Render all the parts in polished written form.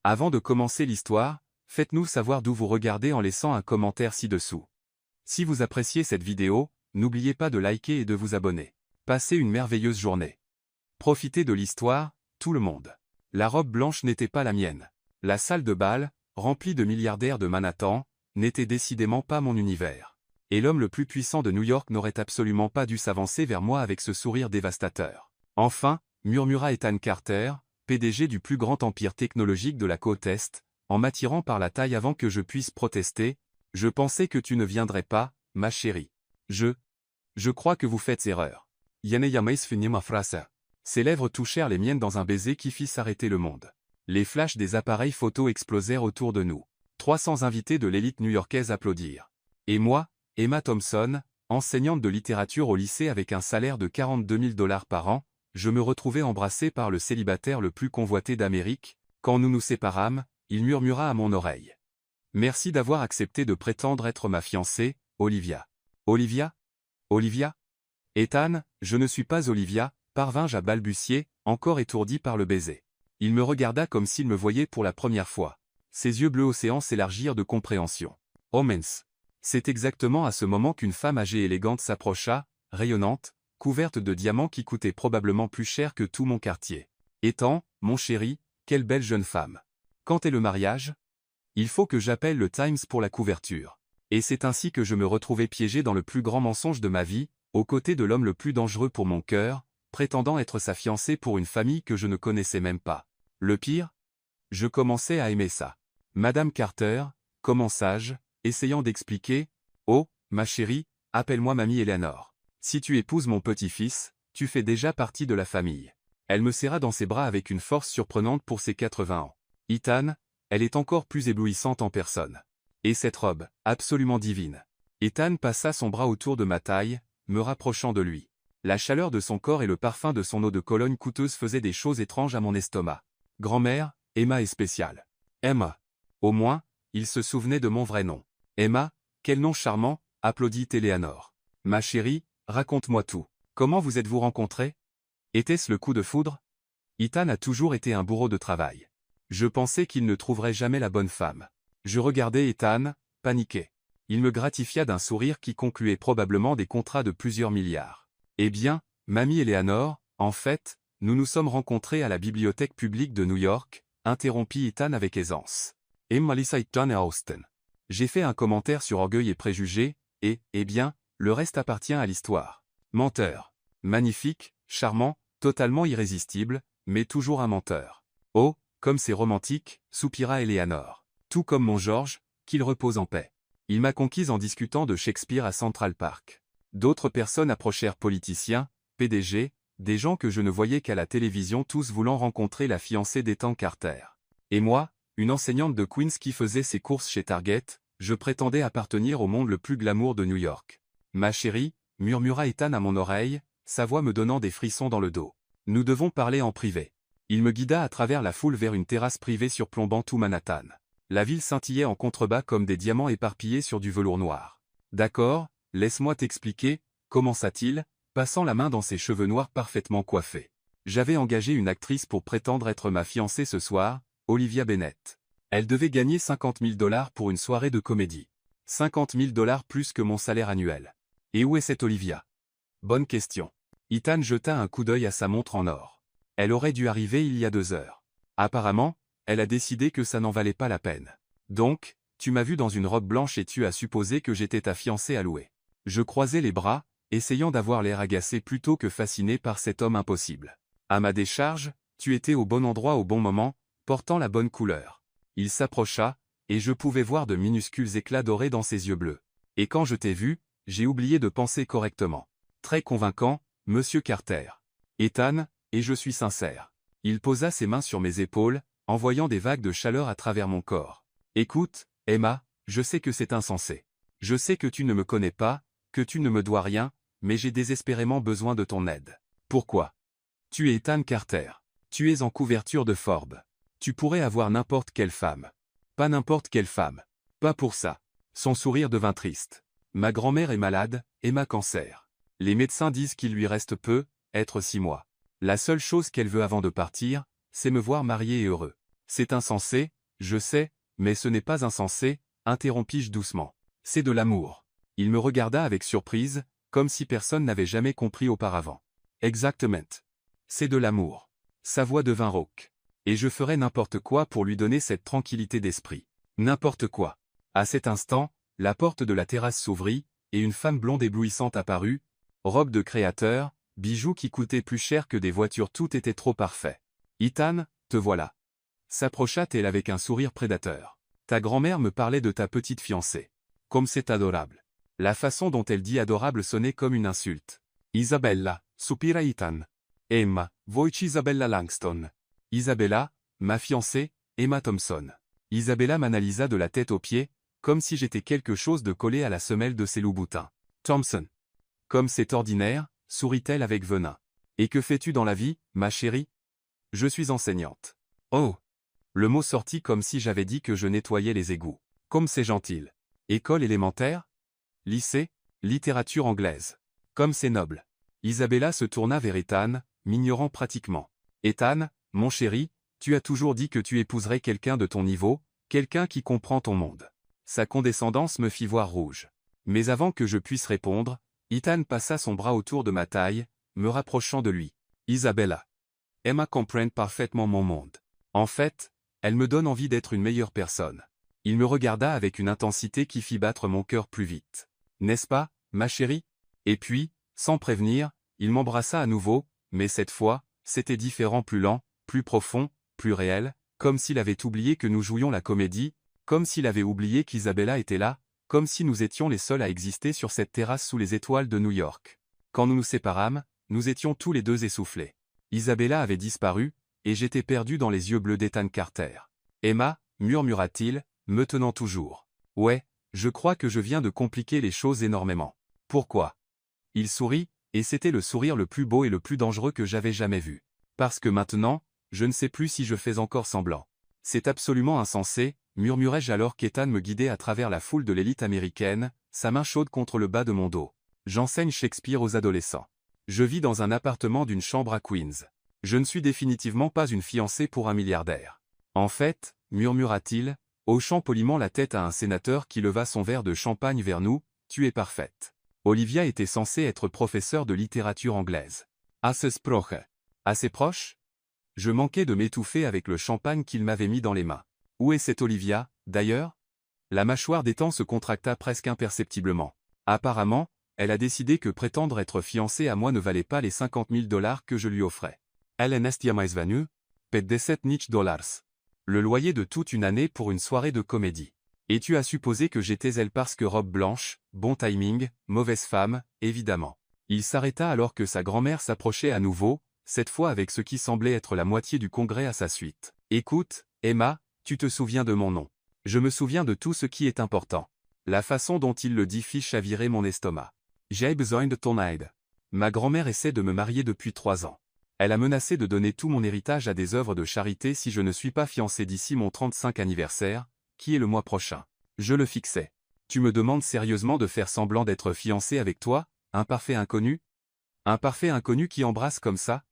Avant de commencer l'histoire, faites-nous savoir d'où vous regardez en laissant un commentaire ci-dessous. Si vous appréciez cette vidéo, n'oubliez pas de liker et de vous abonner. Passez une merveilleuse journée. Profitez de l'histoire, tout le monde. La robe blanche n'était pas la mienne. La salle de bal, remplie de milliardaires de Manhattan, n'était décidément pas mon univers. Et l'homme le plus puissant de New York n'aurait absolument pas dû s'avancer vers moi avec ce sourire dévastateur. Enfin, murmura Ethan Carter, PDG du plus grand empire technologique de la côte Est, en m'attirant par la taille avant que je puisse protester. Je pensais que tu ne viendrais pas, ma chérie. Je crois que vous faites erreur. Yaneyamais finit ma phrase. Ses lèvres touchèrent les miennes dans un baiser qui fit s'arrêter le monde. Les flashs des appareils photo explosèrent autour de nous. 300 invités de l'élite new-yorkaise applaudirent. Et moi, Emma Thompson, enseignante de littérature au lycée avec un salaire de 42 000 $ par an, je me retrouvai embrassé par le célibataire le plus convoité d'Amérique. Quand nous nous séparâmes, il murmura à mon oreille. « Merci d'avoir accepté de prétendre être ma fiancée, Olivia. »« Olivia ? Olivia ? Ethan, je ne suis pas Olivia, parvins-je à balbutier, encore étourdi par le baiser. Il me regarda comme s'il me voyait pour la première fois. Ses yeux bleu océan s'élargirent de compréhension. « Oh mince !» C'est exactement à ce moment qu'une femme âgée et élégante s'approcha, rayonnante, couverte de diamants qui coûtaient probablement plus cher que tout mon quartier. « Ethan, mon chéri, quelle belle jeune femme. Quand est le mariage ? Il faut que j'appelle le Times pour la couverture. » Et c'est ainsi que je me retrouvai piégé dans le plus grand mensonge de ma vie, aux côtés de l'homme le plus dangereux pour mon cœur, prétendant être sa fiancée pour une famille que je ne connaissais même pas. Le pire ? Je commençais à aimer ça. Madame Carter, commençai-je, essayant d'expliquer. « Oh, ma chérie, appelle-moi mamie Eleanor. Si tu épouses mon petit-fils, tu fais déjà partie de la famille. » Elle me serra dans ses bras avec une force surprenante pour ses 80 ans. « Ethan, elle est encore plus éblouissante en personne. Et cette robe, absolument divine. » Ethan passa son bras autour de ma taille, me rapprochant de lui. La chaleur de son corps et le parfum de son eau de Cologne coûteuse faisaient des choses étranges à mon estomac. Grand-mère, Emma est spéciale. Emma. Au moins, il se souvenait de mon vrai nom. Emma, quel nom charmant, applaudit Eleanor. Ma chérie, raconte-moi tout. Comment vous êtes-vous rencontrés? Était-ce le coup de foudre? Ethan a toujours été un bourreau de travail. Je pensais qu'il ne trouverait jamais la bonne femme. Je regardais Ethan, paniqué. Il me gratifia d'un sourire qui concluait probablement des contrats de plusieurs milliards. Eh bien, mamie Eleanor, en fait, nous nous sommes rencontrés à la bibliothèque publique de New York, interrompit Ethan avec aisance. Emma Lisa Ethan et Austin. J'ai fait un commentaire sur Orgueil et Préjugés, et, eh bien, le reste appartient à l'histoire. Menteur. Magnifique, charmant, totalement irrésistible, mais toujours un menteur. Oh, comme c'est romantique, soupira Eleanor. Tout comme mon George, qu'il repose en paix. Il m'a conquise en discutant de Shakespeare à Central Park. D'autres personnes approchèrent politiciens, PDG, des gens que je ne voyais qu'à la télévision tous voulant rencontrer la fiancée d'Ethan Carter. Et moi, une enseignante de Queens qui faisait ses courses chez Target, je prétendais appartenir au monde le plus glamour de New York. Ma chérie, murmura Ethan à mon oreille, sa voix me donnant des frissons dans le dos. Nous devons parler en privé. Il me guida à travers la foule vers une terrasse privée surplombant tout Manhattan. La ville scintillait en contrebas comme des diamants éparpillés sur du velours noir. D'accord, laisse-moi t'expliquer, commença-t-il, passant la main dans ses cheveux noirs parfaitement coiffés. J'avais engagé une actrice pour prétendre être ma fiancée ce soir, Olivia Bennett. Elle devait gagner 50 000 $ pour une soirée de comédie. 50 000 $ plus que mon salaire annuel. Et où est cette Olivia? Bonne question. Ethan jeta un coup d'œil à sa montre en or. Elle aurait dû arriver il y a 2 heures. Apparemment, elle a décidé que ça n'en valait pas la peine. Donc, tu m'as vu dans une robe blanche et tu as supposé que j'étais ta fiancée à louer. Je croisai les bras, essayant d'avoir l'air agacé plutôt que fasciné par cet homme impossible. À ma décharge, tu étais au bon endroit au bon moment, portant la bonne couleur. Il s'approcha, et je pouvais voir de minuscules éclats dorés dans ses yeux bleus. Et quand je t'ai vu, j'ai oublié de penser correctement. Très convaincant, Monsieur Carter. Ethan, et je suis sincère. Il posa ses mains sur mes épaules, envoyant des vagues de chaleur à travers mon corps. Écoute, Emma, je sais que c'est insensé. Je sais que tu ne me connais pas, que tu ne me dois rien, mais j'ai désespérément besoin de ton aide. Pourquoi? Tu es Ethan Carter. Tu es en couverture de Forbes. Tu pourrais avoir n'importe quelle femme. Pas n'importe quelle femme. Pas pour ça. Son sourire devint triste. Ma grand-mère est malade, Emma cancer. Les médecins disent qu'il lui reste peu, être 6 mois. La seule chose qu'elle veut avant de partir, c'est me voir marié et heureux. C'est insensé, je sais, mais ce n'est pas insensé, interrompis-je doucement. C'est de l'amour. Il me regarda avec surprise, comme si personne n'avait jamais compris auparavant. Exactement. C'est de l'amour. Sa voix devint rauque. Et je ferais n'importe quoi pour lui donner cette tranquillité d'esprit. N'importe quoi. À cet instant, la porte de la terrasse s'ouvrit, et une femme blonde éblouissante apparut, robe de créateur, bijoux qui coûtaient plus cher que des voitures, tout était trop parfait. Ethan, te voilà. S'approcha-t-elle avec un sourire prédateur. Ta grand-mère me parlait de ta petite fiancée. Comme c'est adorable. La façon dont elle dit adorable sonnait comme une insulte. Isabella, soupira Ethan. Emma, voici Isabella Langston. Isabella, ma fiancée, Emma Thompson. Isabella m'analysa de la tête aux pieds, comme si j'étais quelque chose de collé à la semelle de ses loups-boutins. Thompson. Comme c'est ordinaire, sourit-elle avec venin. Et que fais-tu dans la vie, ma chérie? Je suis enseignante. Oh! Le mot sortit comme si j'avais dit que je nettoyais les égouts. Comme c'est gentil. École élémentaire? Lycée? Littérature anglaise. Comme c'est noble. Isabella se tourna vers Ethan, m'ignorant pratiquement. Ethan, mon chéri, tu as toujours dit que tu épouserais quelqu'un de ton niveau, quelqu'un qui comprend ton monde. Sa condescendance me fit voir rouge. Mais avant que je puisse répondre, Ethan passa son bras autour de ma taille, me rapprochant de lui. Isabella. Emma comprend parfaitement mon monde. En fait, elle me donne envie d'être une meilleure personne. Il me regarda avec une intensité qui fit battre mon cœur plus vite. N'est-ce pas, ma chérie? Et puis, sans prévenir, il m'embrassa à nouveau, mais cette fois, c'était différent, plus lent, plus profond, plus réel, comme s'il avait oublié que nous jouions la comédie, comme s'il avait oublié qu'Isabella était là, comme si nous étions les seuls à exister sur cette terrasse sous les étoiles de New York. Quand nous nous séparâmes, nous étions tous les deux essoufflés. Isabella avait disparu, et j'étais perdu dans les yeux bleus d'Ethan Carter. Emma, murmura-t-il, me tenant toujours. Ouais, je crois que je viens de compliquer les choses énormément. Pourquoi? Il sourit, et c'était le sourire le plus beau et le plus dangereux que j'avais jamais vu. Parce que maintenant, je ne sais plus si je fais encore semblant. C'est absolument insensé, murmurai-je alors qu'Ethan me guidait à travers la foule de l'élite américaine, sa main chaude contre le bas de mon dos. J'enseigne Shakespeare aux adolescents. Je vis dans un appartement d'une chambre à Queens. Je ne suis définitivement pas une fiancée pour un milliardaire. En fait, murmura-t-il, hochant poliment la tête à un sénateur qui leva son verre de champagne vers nous, tu es parfaite. Olivia était censée être professeure de littérature anglaise. Assez proche. Assez proche? Je manquais de m'étouffer avec le champagne qu'il m'avait mis dans les mains. Où est cette Olivia, d'ailleurs? La mâchoire d'Ethan se contracta presque imperceptiblement. Apparemment, elle a décidé que prétendre être fiancée à moi ne valait pas les $50 000 que je lui offrais. Elle est estiamais venue, $17,000. Le loyer de toute une année pour une soirée de comédie. Et tu as supposé que j'étais elle parce que robe blanche, bon timing, mauvaise femme, évidemment. Il s'arrêta alors que sa grand-mère s'approchait à nouveau, cette fois avec ce qui semblait être la moitié du congrès à sa suite. Écoute, Emma, tu te souviens de mon nom. Je me souviens de tout ce qui est important. La façon dont il le dit fit chavirer mon estomac. J'ai besoin de ton aide. Ma grand-mère essaie de me marier depuis 3 ans. Elle a menacé de donner tout mon héritage à des œuvres de charité si je ne suis pas fiancé d'ici mon 35 anniversaire, qui est le mois prochain. Je le fixais. Tu me demandes sérieusement de faire semblant d'être fiancé avec toi, un parfait inconnu? Un parfait inconnu qui embrasse comme ça?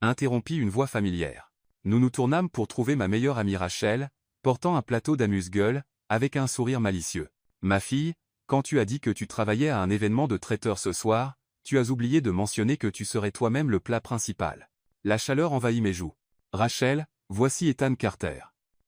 Interrompit une voix familière. Nous nous tournâmes pour trouver ma meilleure amie Rachel, portant un plateau d'amuse-gueule, avec un sourire malicieux. Ma fille, quand tu as dit que tu travaillais à un événement de traiteur ce soir, tu as oublié de mentionner que tu serais toi-même le plat principal. La chaleur envahit mes joues. Rachel, voici Ethan Carter.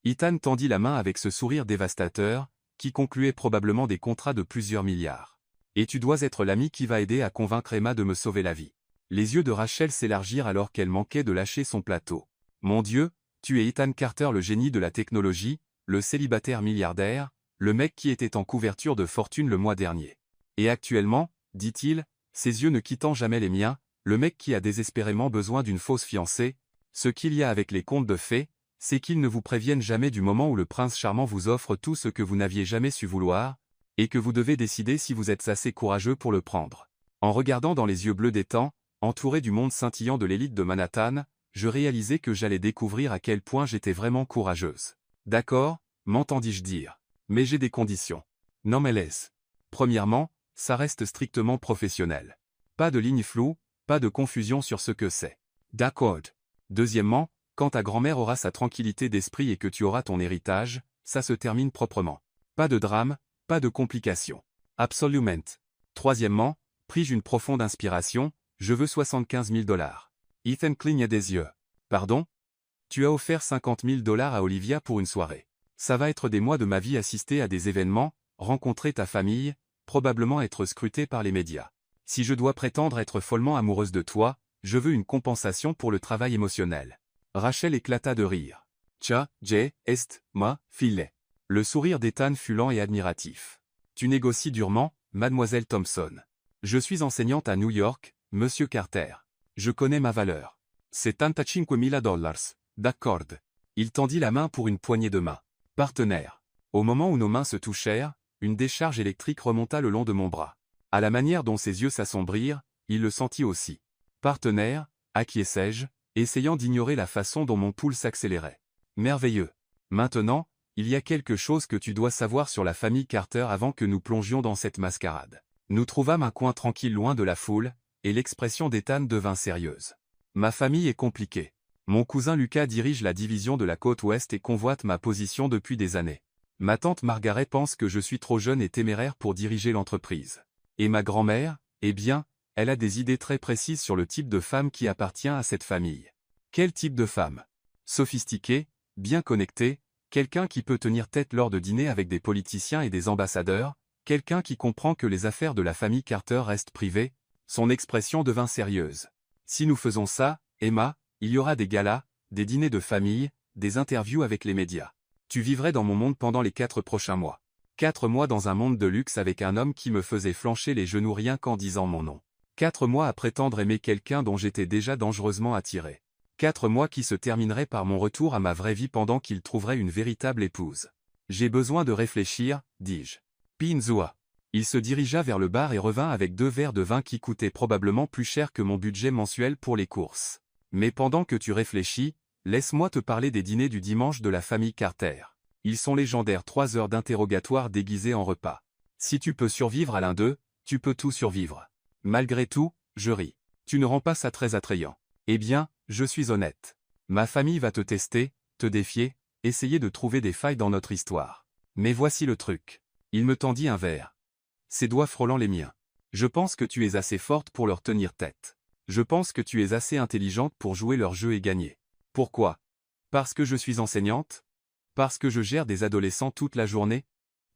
Ethan tendit la main avec ce sourire dévastateur, qui concluait probablement des contrats de plusieurs milliards. Et tu dois être l'ami qui va aider à convaincre Emma de me sauver la vie. Les yeux de Rachel s'élargirent alors qu'elle manquait de lâcher son plateau. Mon Dieu, tu es Ethan Carter, le génie de la technologie, le célibataire milliardaire, le mec qui était en couverture de fortune le mois dernier. Et actuellement, dit-il, ses yeux ne quittant jamais les miens, le mec qui a désespérément besoin d'une fausse fiancée, ce qu'il y a avec les contes de fées, c'est qu'ils ne vous préviennent jamais du moment où le prince charmant vous offre tout ce que vous n'aviez jamais su vouloir, et que vous devez décider si vous êtes assez courageux pour le prendre. En regardant dans les yeux bleus d'Ethan, entouré du monde scintillant de l'élite de Manhattan, je réalisais que j'allais découvrir à quel point j'étais vraiment courageuse. D'accord, m'entendis-je dire. Mais j'ai des conditions. Non mais laisse. Premièrement, ça reste strictement professionnel. Pas de ligne floue, pas de confusion sur ce que c'est. D'accord. Deuxièmement, Quand ta grand-mère aura sa tranquillité d'esprit et que tu auras ton héritage, ça se termine proprement. Pas de drame, pas de complications. Absolument. Troisièmement, pris une profonde inspiration, je veux 75 000 $. Ethan cligna des yeux. Pardon? Tu as offert 50 000 $ à Olivia pour une soirée. Ça va être des mois de ma vie assister à des événements, rencontrer ta famille, probablement être scruté par les médias. Si je dois prétendre être follement amoureuse de toi, je veux une compensation pour le travail émotionnel. Rachel éclata de rire. Tcha, Jay, est, ma, filet. Le sourire d'Ethan fut lent et admiratif. Tu négocies durement, mademoiselle Thompson. Je suis enseignante à New York, monsieur Carter. Je connais ma valeur. C'est 75.000 $, d'accord. Il tendit la main pour une poignée de main. Partenaire. Au moment où nos mains se touchèrent, une décharge électrique remonta le long de mon bras. À la manière dont ses yeux s'assombrirent, il le sentit aussi. Partenaire, acquiesçai-je, essayant d'ignorer la façon dont mon pouls s'accélérait. Merveilleux. Maintenant, il y a quelque chose que tu dois savoir sur la famille Carter avant que nous plongions dans cette mascarade. Nous trouvâmes un coin tranquille loin de la foule, et l'expression d'Ethan devint sérieuse. Ma famille est compliquée. Mon cousin Lucas dirige la division de la côte ouest et convoite ma position depuis des années. Ma tante Margaret pense que je suis trop jeune et téméraire pour diriger l'entreprise. Et ma grand-mère, eh bien, elle a des idées très précises sur le type de femme qui appartient à cette famille. Quel type de femme? Sophistiquée, bien connectée, quelqu'un qui peut tenir tête lors de dîners avec des politiciens et des ambassadeurs, quelqu'un qui comprend que les affaires de la famille Carter restent privées. Son expression devint sérieuse. Si nous faisons ça, Emma, il y aura des galas, des dîners de famille, des interviews avec les médias. Tu vivrais dans mon monde pendant les 4 prochains mois. 4 mois dans un monde de luxe avec un homme qui me faisait flancher les genoux rien qu'en disant mon nom. 4 mois à prétendre aimer quelqu'un dont j'étais déjà dangereusement attiré. 4 mois qui se termineraient par mon retour à ma vraie vie pendant qu'il trouverait une véritable épouse. J'ai besoin de réfléchir, dis-je. Pinzua. Il se dirigea vers le bar et revint avec 2 verres de vin qui coûtaient probablement plus cher que mon budget mensuel pour les courses. Mais pendant que tu réfléchis, laisse-moi te parler des dîners du dimanche de la famille Carter. Ils sont légendaires, 3 heures d'interrogatoire déguisées en repas. Si tu peux survivre à l'un d'eux, tu peux tout survivre. Malgré tout, je ris. Tu ne rends pas ça très attrayant. Eh bien, je suis honnête. Ma famille va te tester, te défier, essayer de trouver des failles dans notre histoire. Mais voici le truc. Il me tendit un verre. Ses doigts frôlant les miens. Je pense que tu es assez forte pour leur tenir tête. Je pense que tu es assez intelligente pour jouer leur jeu et gagner. Pourquoi? Parce que je suis enseignante? Parce que je gère des adolescents toute la journée?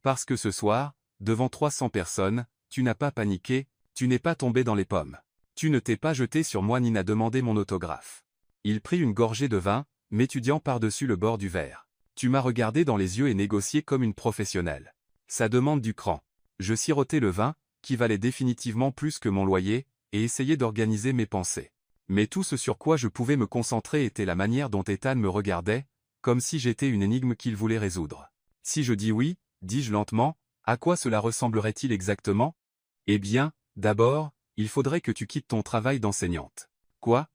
Parce que ce soir, devant 300 personnes, tu n'as pas paniqué, tu n'es pas tombé dans les pommes. Tu ne t'es pas jeté sur moi ni n'as demandé mon autographe. Il prit une gorgée de vin, m'étudiant par-dessus le bord du verre. Tu m'as regardé dans les yeux et négocié comme une professionnelle. Ça demande du cran. Je sirotais le vin, qui valait définitivement plus que mon loyer, et essayais d'organiser mes pensées. Mais tout ce sur quoi je pouvais me concentrer était la manière dont Ethan me regardait, comme si j'étais une énigme qu'il voulait résoudre. Si je dis oui, dis-je lentement, à quoi cela ressemblerait-il exactement? Eh bien, d'abord, il faudrait que tu quittes ton travail d'enseignante. Quoi?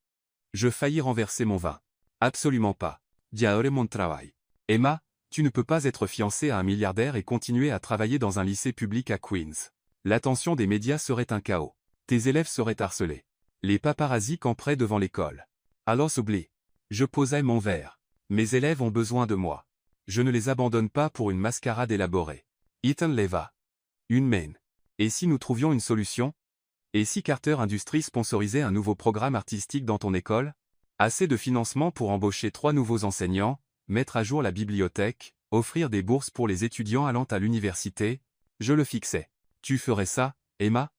Je faillis renverser mon vin. Absolument pas. Diaore mon travail. Emma, tu ne peux pas être fiancée à un milliardaire et continuer à travailler dans un lycée public à Queens. L'attention des médias serait un chaos. Tes élèves seraient harcelés. Les paparazzis camperaient devant l'école. Alors oublie. Je posai mon verre. Mes élèves ont besoin de moi. Je ne les abandonne pas pour une mascarade élaborée. Ethan leva une main. Et si nous trouvions une solution? Et si Carter Industries sponsorisait un nouveau programme artistique dans ton école? Assez de financement pour embaucher 3 nouveaux enseignants, mettre à jour la bibliothèque, offrir des bourses pour les étudiants allant à l'université? Je le fixais. Tu ferais ça, Emma?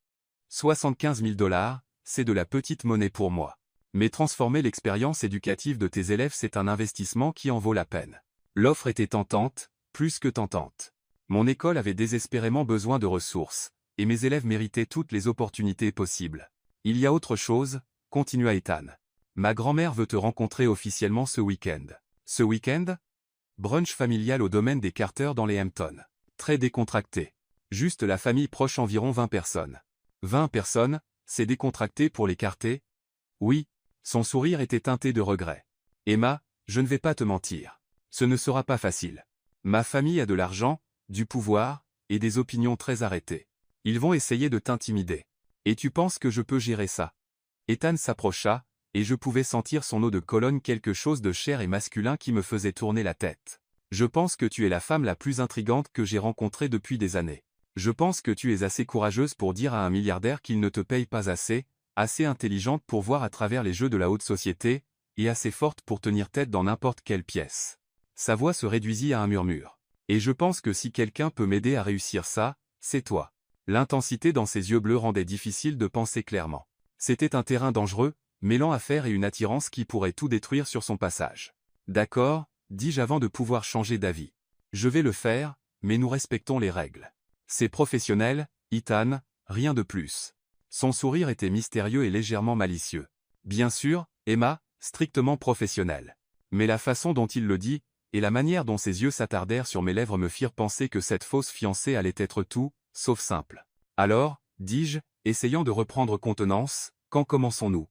75 000 $, c'est de la petite monnaie pour moi. Mais transformer l'expérience éducative de tes élèves, c'est un investissement qui en vaut la peine. L'offre était tentante, plus que tentante. Mon école avait désespérément besoin de ressources, et mes élèves méritaient toutes les opportunités possibles. Il y a autre chose, continua Ethan. Ma grand-mère veut te rencontrer officiellement ce week-end. Ce week-end? Brunch familial au domaine des Carter dans les Hamptons. Très décontracté. Juste la famille proche, environ 20 personnes. 20 personnes, c'est décontracté pour les Carter? Oui. Son sourire était teinté de regret. Emma, je ne vais pas te mentir. Ce ne sera pas facile. Ma famille a de l'argent, du pouvoir, et des opinions très arrêtées. Ils vont essayer de t'intimider. Et tu penses que je peux gérer ça? Ethan s'approcha, et je pouvais sentir son eau de Cologne, quelque chose de cher et masculin qui me faisait tourner la tête. Je pense que tu es la femme la plus intrigante que j'ai rencontrée depuis des années. Je pense que tu es assez courageuse pour dire à un milliardaire qu'il ne te paye pas assez intelligente pour voir à travers les jeux de la haute société, et assez forte pour tenir tête dans n'importe quelle pièce. Sa voix se réduisit à un murmure. Et je pense que si quelqu'un peut m'aider à réussir ça, c'est toi. L'intensité dans ses yeux bleus rendait difficile de penser clairement. C'était un terrain dangereux, mêlant affaires et une attirance qui pourrait tout détruire sur son passage. D'accord, dis-je avant de pouvoir changer d'avis. Je vais le faire, mais nous respectons les règles. C'est professionnel, Ethan, rien de plus. Son sourire était mystérieux et légèrement malicieux. Bien sûr, Emma, strictement professionnel. Mais la façon dont il le dit, et la manière dont ses yeux s'attardèrent sur mes lèvres me firent penser que cette fausse fiancée allait être tout, sauf simple. Alors, dis-je, essayant de reprendre contenance, quand commençons-nous?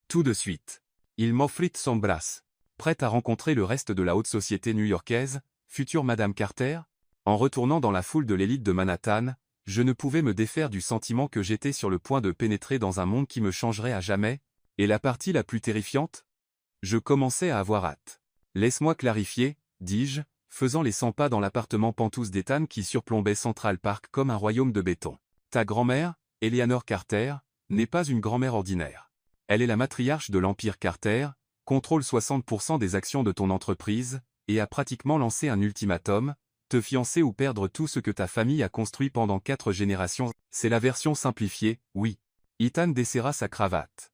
Tout de suite. Il m'offrit son bras. Prête à rencontrer le reste de la haute société new-yorkaise, future Madame Carter? En retournant dans la foule de l'élite de Manhattan, je ne pouvais me défaire du sentiment que j'étais sur le point de pénétrer dans un monde qui me changerait à jamais, et la partie la plus terrifiante? Je commençais à avoir hâte. Laisse-moi clarifier, dis-je, faisant les 100 pas dans l'appartement penthouse d'Ethan qui surplombait Central Park comme un royaume de béton. Ta grand-mère, Eleanor Carter, n'est pas une grand-mère ordinaire. Elle est la matriarche de l'Empire Carter, contrôle 60% des actions de ton entreprise, et a pratiquement lancé un ultimatum, te fiancer ou perdre tout ce que ta famille a construit pendant 4 générations. C'est la version simplifiée, oui. Ethan desserra sa cravate.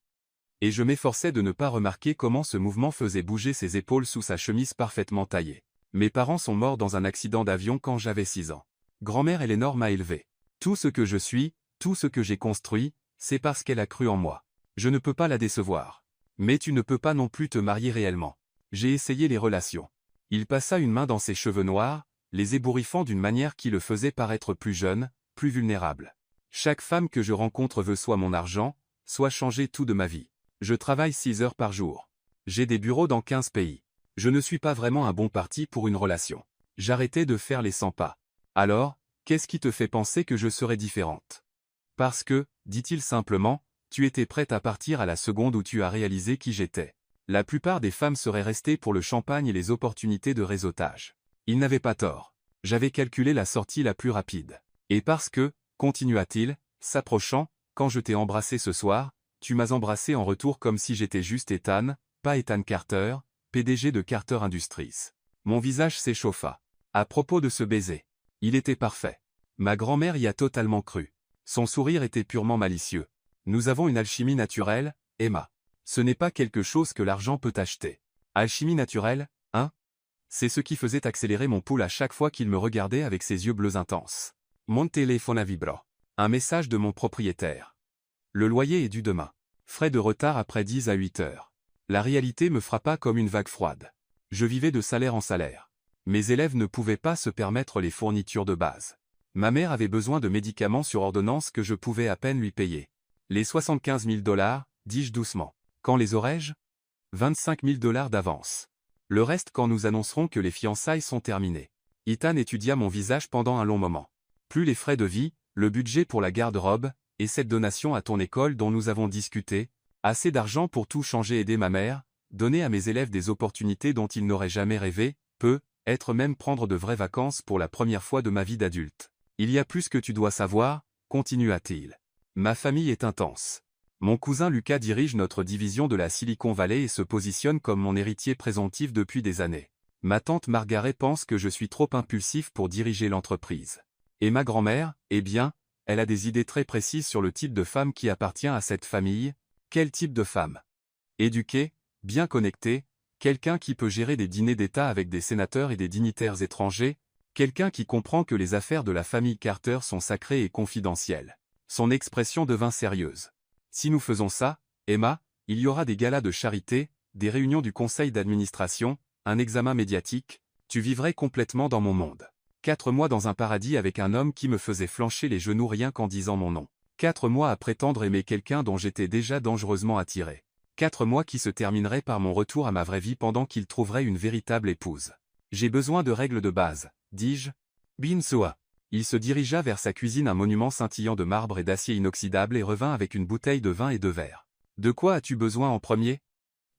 Et je m'efforçais de ne pas remarquer comment ce mouvement faisait bouger ses épaules sous sa chemise parfaitement taillée. Mes parents sont morts dans un accident d'avion quand j'avais 6 ans. Grand-mère Eleanor m'a élevé. Tout ce que je suis, tout ce que j'ai construit, c'est parce qu'elle a cru en moi. Je ne peux pas la décevoir. Mais tu ne peux pas non plus te marier réellement. J'ai essayé les relations. Il passa une main dans ses cheveux noirs, les ébouriffant d'une manière qui le faisait paraître plus jeune, plus vulnérable. Chaque femme que je rencontre veut soit mon argent, soit changer tout de ma vie. Je travaille 6 heures par jour. J'ai des bureaux dans 15 pays. Je ne suis pas vraiment un bon parti pour une relation. J'arrêtais de faire les 100 pas. Alors, qu'est-ce qui te fait penser que je serais différente? Parce que, dit-il simplement, tu étais prête à partir à la seconde où tu as réalisé qui j'étais. La plupart des femmes seraient restées pour le champagne et les opportunités de réseautage. Il n'avait pas tort. J'avais calculé la sortie la plus rapide. Et parce que, continua-t-il, s'approchant, quand je t'ai embrassé ce soir, tu m'as embrassé en retour comme si j'étais juste Ethan, pas Ethan Carter, PDG de Carter Industries. Mon visage s'échauffa. À propos de ce baiser. Il était parfait. Ma grand-mère y a totalement cru. Son sourire était purement malicieux. Nous avons une alchimie naturelle, Emma. Ce n'est pas quelque chose que l'argent peut acheter. Alchimie naturelle, hein? C'est ce qui faisait accélérer mon pouls à chaque fois qu'il me regardait avec ses yeux bleus intenses. Mon téléphone vibra. Un message de mon propriétaire. Le loyer est dû demain. Frais de retard après 10 à 8 heures. La réalité me frappa comme une vague froide. Je vivais de salaire en salaire. Mes élèves ne pouvaient pas se permettre les fournitures de base. Ma mère avait besoin de médicaments sur ordonnance que je pouvais à peine lui payer. Les 75 000 $, dis-je doucement. Quand les aurais-je? 25 000 $ d'avance. Le reste quand nous annoncerons que les fiançailles sont terminées. Ethan étudia mon visage pendant un long moment. Plus les frais de vie, le budget pour la garde-robe, et cette donation à ton école dont nous avons discuté, assez d'argent pour tout changer, aider ma mère, donner à mes élèves des opportunités dont ils n'auraient jamais rêvé, être même prendre de vraies vacances pour la première fois de ma vie d'adulte. Il y a plus que tu dois savoir, continua-t-il. Ma famille est intense. Mon cousin Lucas dirige notre division de la Silicon Valley et se positionne comme mon héritier présomptif depuis des années. Ma tante Margaret pense que je suis trop impulsif pour diriger l'entreprise. Et ma grand-mère, eh bien, elle a des idées très précises sur le type de femme qui appartient à cette famille. Quel type de femme? Éduquée, bien connectée, quelqu'un qui peut gérer des dîners d'État avec des sénateurs et des dignitaires étrangers, quelqu'un qui comprend que les affaires de la famille Carter sont sacrées et confidentielles. Son expression devint sérieuse. Si nous faisons ça, Emma, il y aura des galas de charité, des réunions du conseil d'administration, un examen médiatique, tu vivrais complètement dans mon monde. 4 mois dans un paradis avec un homme qui me faisait flancher les genoux rien qu'en disant mon nom. 4 mois à prétendre aimer quelqu'un dont j'étais déjà dangereusement attiré. 4 mois qui se termineraient par mon retour à ma vraie vie pendant qu'il trouverait une véritable épouse. J'ai besoin de règles de base, dis-je. Bin Soa. Il se dirigea vers sa cuisine, un monument scintillant de marbre et d'acier inoxydable, et revint avec une bouteille de vin et 2 verres. De quoi as-tu besoin en premier?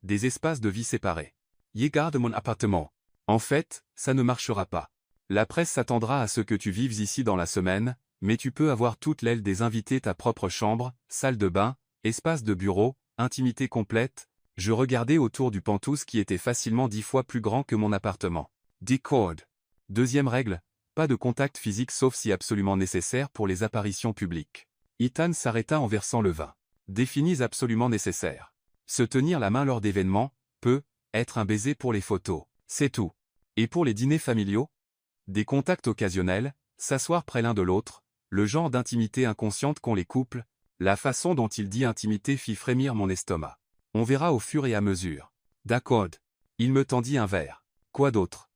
des espaces de vie séparés. Regarde mon appartement. En fait, ça ne marchera pas. La presse s'attendra à ce que tu vives ici dans la semaine, mais tu peux avoir toute l'aile des invités, ta propre chambre, salle de bain, espace de bureau, intimité complète. Je regardais autour du penthouse qui était facilement 10 fois plus grand que mon appartement. Decode. Deuxième règle, pas de contact physique sauf si absolument nécessaire pour les apparitions publiques. Ethan s'arrêta en versant le vin. Définis absolument nécessaire. Se tenir la main lors d'événements, peut être un baiser pour les photos, c'est tout. Et pour les dîners familiaux? Des contacts occasionnels, s'asseoir près l'un de l'autre, le genre d'intimité inconsciente qu'ont les couples, la façon dont il dit intimité fit frémir mon estomac. On verra au fur et à mesure. D'accord. Il me tendit un verre. Quoi d'autre?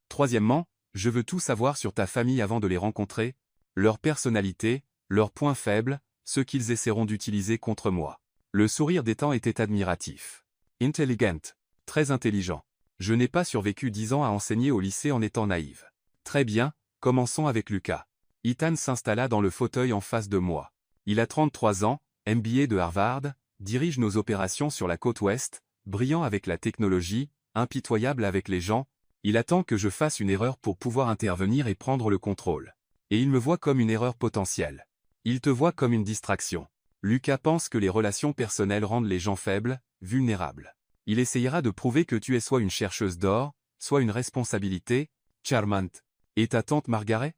Troisièmement, je veux tout savoir sur ta famille avant de les rencontrer, leur personnalité, leurs points faibles, ceux qu'ils essaieront d'utiliser contre moi. Le sourire d'Ethan était admiratif. Intelligent. Très intelligent. Je n'ai pas survécu 10 ans à enseigner au lycée en étant naïve. Très bien, commençons avec Lucas. Ethan s'installa dans le fauteuil en face de moi. Il a 33 ans, MBA de Harvard, dirige nos opérations sur la côte ouest, brillant avec la technologie, impitoyable avec les gens. Il attend que je fasse une erreur pour pouvoir intervenir et prendre le contrôle. Et il me voit comme une erreur potentielle. Il te voit comme une distraction. Lucas pense que les relations personnelles rendent les gens faibles, vulnérables. Il essayera de prouver que tu es soit une chercheuse d'or, soit une responsabilité, charmant. Et ta tante Margaret?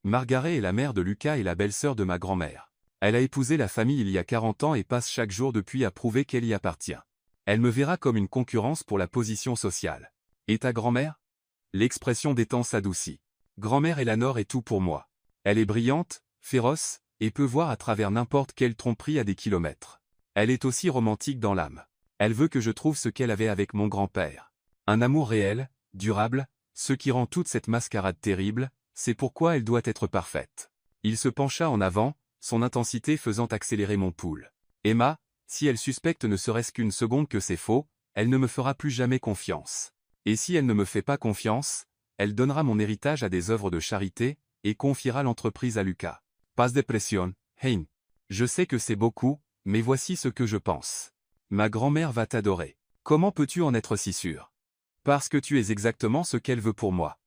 Margaret est la mère de Lucas et la belle-sœur de ma grand-mère. Elle a épousé la famille il y a 40 ans et passe chaque jour depuis à prouver qu'elle y appartient. Elle me verra comme une concurrence pour la position sociale. Et ta grand-mère? L'expression d'Ethan s'adoucit. Grand-mère Eleanor est tout pour moi. Elle est brillante, féroce, et peut voir à travers n'importe quelle tromperie à des kilomètres. Elle est aussi romantique dans l'âme. Elle veut que je trouve ce qu'elle avait avec mon grand-père. Un amour réel, durable, ce qui rend toute cette mascarade terrible, c'est pourquoi elle doit être parfaite. Il se pencha en avant, son intensité faisant accélérer mon pouls. Emma, si elle suspecte ne serait-ce qu'une seconde que c'est faux, elle ne me fera plus jamais confiance. Et si elle ne me fait pas confiance, elle donnera mon héritage à des œuvres de charité, et confiera l'entreprise à Lucas. Pas de pression, Hein. Je sais que c'est beaucoup, mais voici ce que je pense. Ma grand-mère va t'adorer. Comment peux-tu en être si sûr? Parce que tu es exactement ce qu'elle veut pour moi.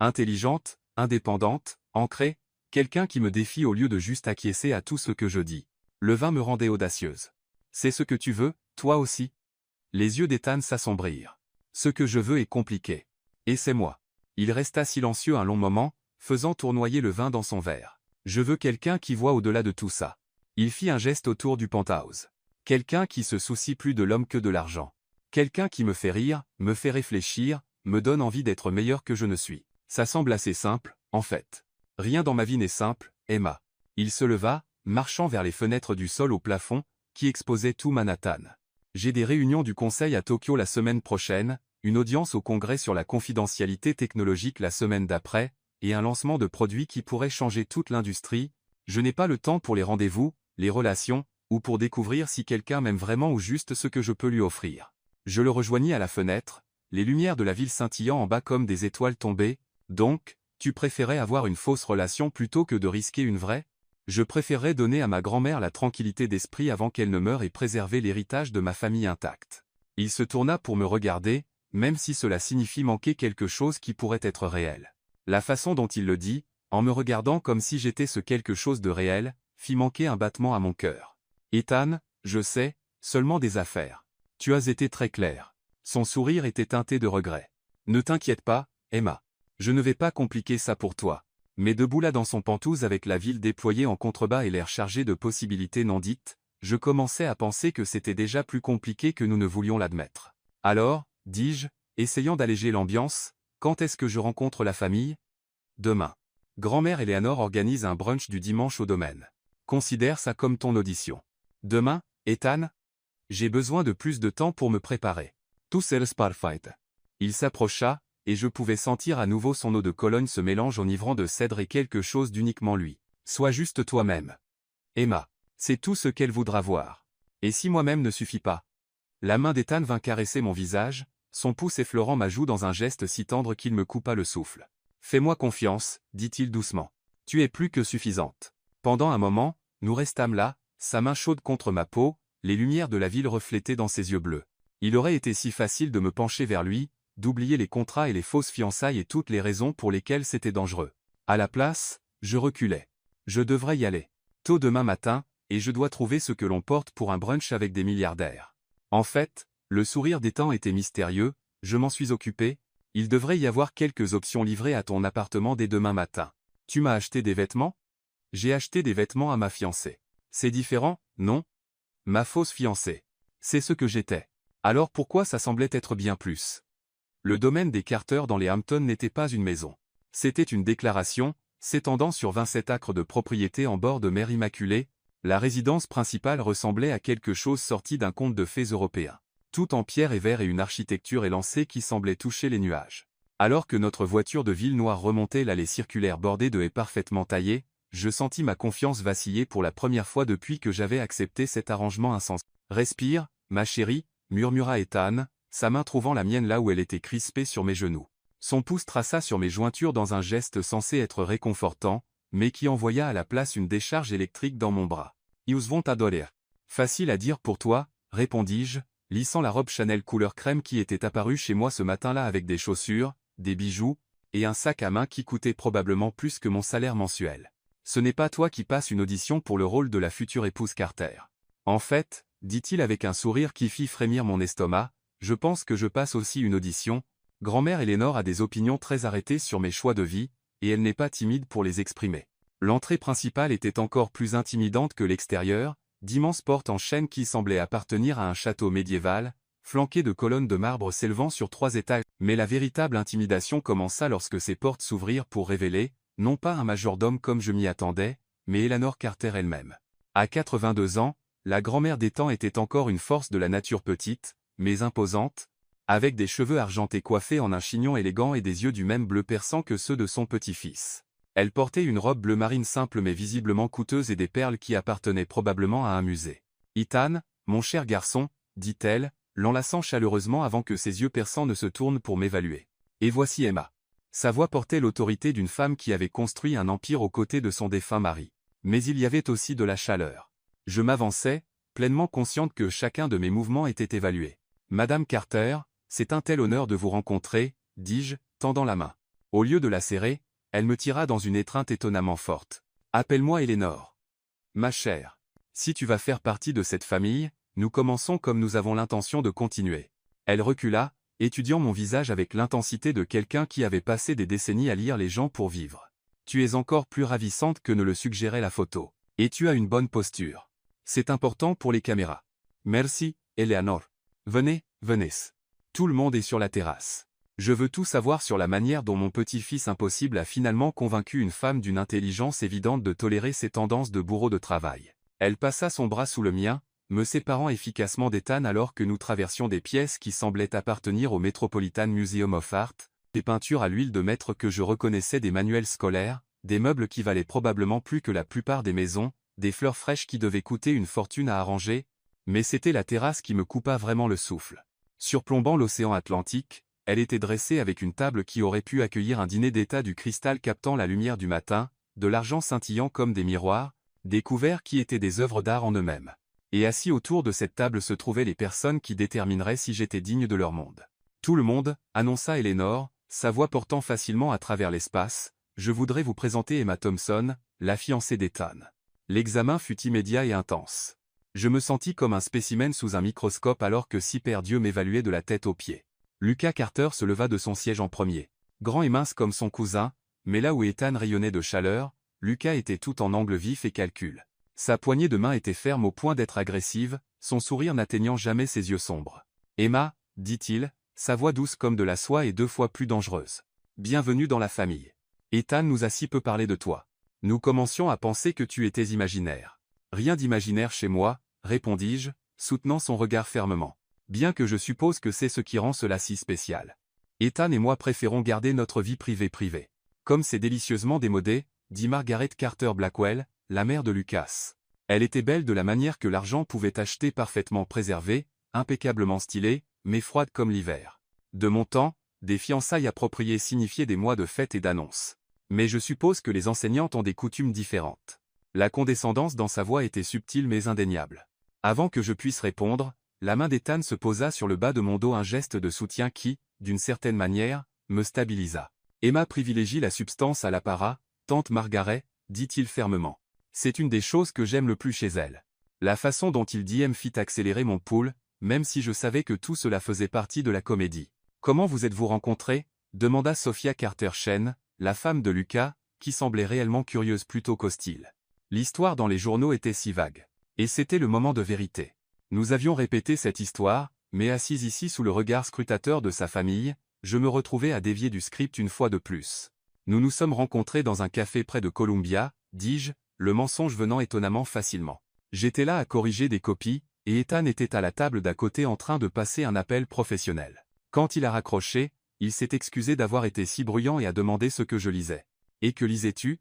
Intelligente, indépendante, ancrée, quelqu'un qui me défie au lieu de juste acquiescer à tout ce que je dis. Le vin me rendait audacieuse. C'est ce que tu veux, toi aussi? Les yeux d'Ethan s'assombrirent. Ce que je veux est compliqué. Et c'est moi. Il resta silencieux un long moment, faisant tournoyer le vin dans son verre. Je veux quelqu'un qui voit au-delà de tout ça. Il fit un geste autour du penthouse. Quelqu'un qui se soucie plus de l'homme que de l'argent. Quelqu'un qui me fait rire, me fait réfléchir, me donne envie d'être meilleur que je ne suis. Ça semble assez simple, en fait. Rien dans ma vie n'est simple, Emma. Il se leva, marchant vers les fenêtres du sol au plafond, qui exposaient tout Manhattan. J'ai des réunions du conseil à Tokyo la semaine prochaine, une audience au congrès sur la confidentialité technologique la semaine d'après, et un lancement de produits qui pourrait changer toute l'industrie. Je n'ai pas le temps pour les rendez-vous, les relations, ou pour découvrir si quelqu'un m'aime vraiment ou juste ce que je peux lui offrir. Je le rejoignis à la fenêtre, les lumières de la ville scintillant en bas comme des étoiles tombées. Donc, tu préférais avoir une fausse relation plutôt que de risquer une vraie? Je préférerais donner à ma grand-mère la tranquillité d'esprit avant qu'elle ne meure et préserver l'héritage de ma famille intacte. Il se tourna pour me regarder, même si cela signifie manquer quelque chose qui pourrait être réel. La façon dont il le dit, en me regardant comme si j'étais ce quelque chose de réel, fit manquer un battement à mon cœur. Ethan, je sais, seulement des affaires. Tu as été très clair. Son sourire était teinté de regret. Ne t'inquiète pas, Emma. Je ne vais pas compliquer ça pour toi. Mais debout là dans son penthouse avec la ville déployée en contrebas et l'air chargé de possibilités non dites, je commençais à penser que c'était déjà plus compliqué que nous ne voulions l'admettre. Alors, dis-je, essayant d'alléger l'ambiance, quand est-ce que je rencontre la famille? Demain. Grand-mère Eleanor organise un brunch du dimanche au domaine. Considère ça comme ton audition. Demain, Ethan? J'ai besoin de plus de temps pour me préparer. Tout c'est parfait. Il s'approcha, et je pouvais sentir à nouveau son eau de Cologne se mélange enivrant de cèdre et quelque chose d'uniquement lui. Sois juste toi-même. Emma, c'est tout ce qu'elle voudra voir. Et si moi-même ne suffit pas? La main d'Ethan vint caresser mon visage, son pouce effleurant ma joue dans un geste si tendre qu'il me coupa le souffle. Fais-moi confiance, dit-il doucement. Tu es plus que suffisante. Pendant un moment, nous restâmes là, sa main chaude contre ma peau, les lumières de la ville reflétées dans ses yeux bleus. Il aurait été si facile de me pencher vers lui, d'oublier les contrats et les fausses fiançailles et toutes les raisons pour lesquelles c'était dangereux. À la place, je reculais. Je devrais y aller. Tôt demain matin, et je dois trouver ce que l'on porte pour un brunch avec des milliardaires. En fait, le sourire d'Ethan était mystérieux, je m'en suis occupé, il devrait y avoir quelques options livrées à ton appartement dès demain matin. Tu m'as acheté des vêtements? J'ai acheté des vêtements à ma fiancée. C'est différent, non? Ma fausse fiancée. C'est ce que j'étais. Alors pourquoi ça semblait être bien plus? Le domaine des Carter dans les Hamptons n'était pas une maison. C'était une déclaration, s'étendant sur 27 acres de propriété en bord de mer Immaculée. La résidence principale ressemblait à quelque chose sorti d'un conte de fées européen. Tout en pierre et verre et une architecture élancée qui semblait toucher les nuages. Alors que notre voiture de ville noire remontait l'allée circulaire bordée de haies parfaitement taillées, je sentis ma confiance vaciller pour la première fois depuis que j'avais accepté cet arrangement insensé. « Respire, ma chérie », murmura Ethan, sa main trouvant la mienne là où elle était crispée sur mes genoux. Son pouce traça sur mes jointures dans un geste censé être réconfortant, mais qui envoya à la place une décharge électrique dans mon bras. « Ils vont t'adorer. » « Facile à dire pour toi, » répondis-je, lissant la robe Chanel couleur crème qui était apparue chez moi ce matin-là avec des chaussures, des bijoux, et un sac à main qui coûtait probablement plus que mon salaire mensuel. « Ce n'est pas toi qui passes une audition pour le rôle de la future épouse Carter. En fait, dit-il avec un sourire qui fit frémir mon estomac, je pense que je passe aussi une audition. Grand-mère Eleanor a des opinions très arrêtées sur mes choix de vie, et elle n'est pas timide pour les exprimer. L'entrée principale était encore plus intimidante que l'extérieur, d'immenses portes en chêne qui semblaient appartenir à un château médiéval, flanquées de colonnes de marbre s'élevant sur 3 étages. Mais la véritable intimidation commença lorsque ces portes s'ouvrirent pour révéler, non pas un majordome comme je m'y attendais, mais Eleanor Carter elle-même. À 82 ans, la grand-mère d'Ethan était encore une force de la nature petite, mais imposante, avec des cheveux argentés coiffés en un chignon élégant et des yeux du même bleu perçant que ceux de son petit-fils. Elle portait une robe bleu marine simple mais visiblement coûteuse et des perles qui appartenaient probablement à un musée. « Ethan, mon cher garçon, » dit-elle, l'enlaçant chaleureusement avant que ses yeux perçants ne se tournent pour m'évaluer. Et voici Emma. Sa voix portait l'autorité d'une femme qui avait construit un empire aux côtés de son défunt mari. Mais il y avait aussi de la chaleur. Je m'avançai, pleinement consciente que chacun de mes mouvements était évalué. « Madame Carter, c'est un tel honneur de vous rencontrer, » dis-je, tendant la main. Au lieu de la serrer, elle me tira dans une étreinte étonnamment forte. « Appelle-moi Eleanor. Ma chère. Si tu vas faire partie de cette famille, nous commençons comme nous avons l'intention de continuer. » Elle recula, étudiant mon visage avec l'intensité de quelqu'un qui avait passé des décennies à lire les gens pour vivre. « Tu es encore plus ravissante que ne le suggérait la photo. Et tu as une bonne posture. C'est important pour les caméras. Merci, Eleanor. Venez, venez. Tout le monde est sur la terrasse. Je veux tout savoir sur la manière dont mon petit-fils impossible a finalement convaincu une femme d'une intelligence évidente de tolérer ses tendances de bourreau de travail. » Elle passa son bras sous le mien, me séparant efficacement d'Ethan alors que nous traversions des pièces qui semblaient appartenir au Metropolitan Museum of Art, des peintures à l'huile de maître que je reconnaissais des manuels scolaires, des meubles qui valaient probablement plus que la plupart des maisons, des fleurs fraîches qui devaient coûter une fortune à arranger, mais c'était la terrasse qui me coupa vraiment le souffle. Surplombant l'océan Atlantique, elle était dressée avec une table qui aurait pu accueillir un dîner d'état, du cristal captant la lumière du matin, de l'argent scintillant comme des miroirs, des couverts qui étaient des œuvres d'art en eux-mêmes. Et assis autour de cette table se trouvaient les personnes qui détermineraient si j'étais digne de leur monde. « Tout le monde, » annonça Eleanor, sa voix portant facilement à travers l'espace, « je voudrais vous présenter Emma Thompson, la fiancée d'Ethan. » L'examen fut immédiat et intense. Je me sentis comme un spécimen sous un microscope alors que 6 paires d'yeux m'évaluaient de la tête aux pieds. Lucas Carter se leva de son siège en premier. Grand et mince comme son cousin, mais là où Ethan rayonnait de chaleur, Lucas était tout en angle vif et calcul. Sa poignée de main était ferme au point d'être agressive, son sourire n'atteignant jamais ses yeux sombres. « Emma, » dit-il, sa voix douce comme de la soie et 2 fois plus dangereuse. « Bienvenue dans la famille. Ethan nous a si peu parlé de toi. Nous commencions à penser que tu étais imaginaire. »« Rien d'imaginaire chez moi, » répondis-je, soutenant son regard fermement. Bien que je suppose que c'est ce qui rend cela si spécial. Ethan et moi préférons garder notre vie privée. Comme c'est délicieusement démodé, dit Margaret Carter Blackwell, la mère de Lucas. Elle était belle de la manière que l'argent pouvait acheter, parfaitement préservée, impeccablement stylée, mais froide comme l'hiver. De mon temps, des fiançailles appropriées signifiaient des mois de fêtes et d'annonces. Mais je suppose que les enseignantes ont des coutumes différentes. La condescendance dans sa voix était subtile mais indéniable. Avant que je puisse répondre, la main d'Ethan se posa sur le bas de mon dos, un geste de soutien qui, d'une certaine manière, me stabilisa. Emma privilégie la substance à l'apparat, tante Margaret, dit-il fermement. C'est une des choses que j'aime le plus chez elle. La façon dont il dit me fit accélérer mon pouls, même si je savais que tout cela faisait partie de la comédie. Comment vous êtes-vous rencontrés? Demanda Sophia Carter-Chen, la femme de Lucas, qui semblait réellement curieuse plutôt qu'hostile. L'histoire dans les journaux était si vague. Et c'était le moment de vérité. Nous avions répété cette histoire, mais assise ici sous le regard scrutateur de sa famille, je me retrouvais à dévier du script une fois de plus. Nous nous sommes rencontrés dans un café près de Columbia, dis-je, le mensonge venant étonnamment facilement. J'étais là à corriger des copies, et Ethan était à la table d'à côté en train de passer un appel professionnel. Quand il a raccroché, il s'est excusé d'avoir été si bruyant et a demandé ce que je lisais. « Et que lisais-tu »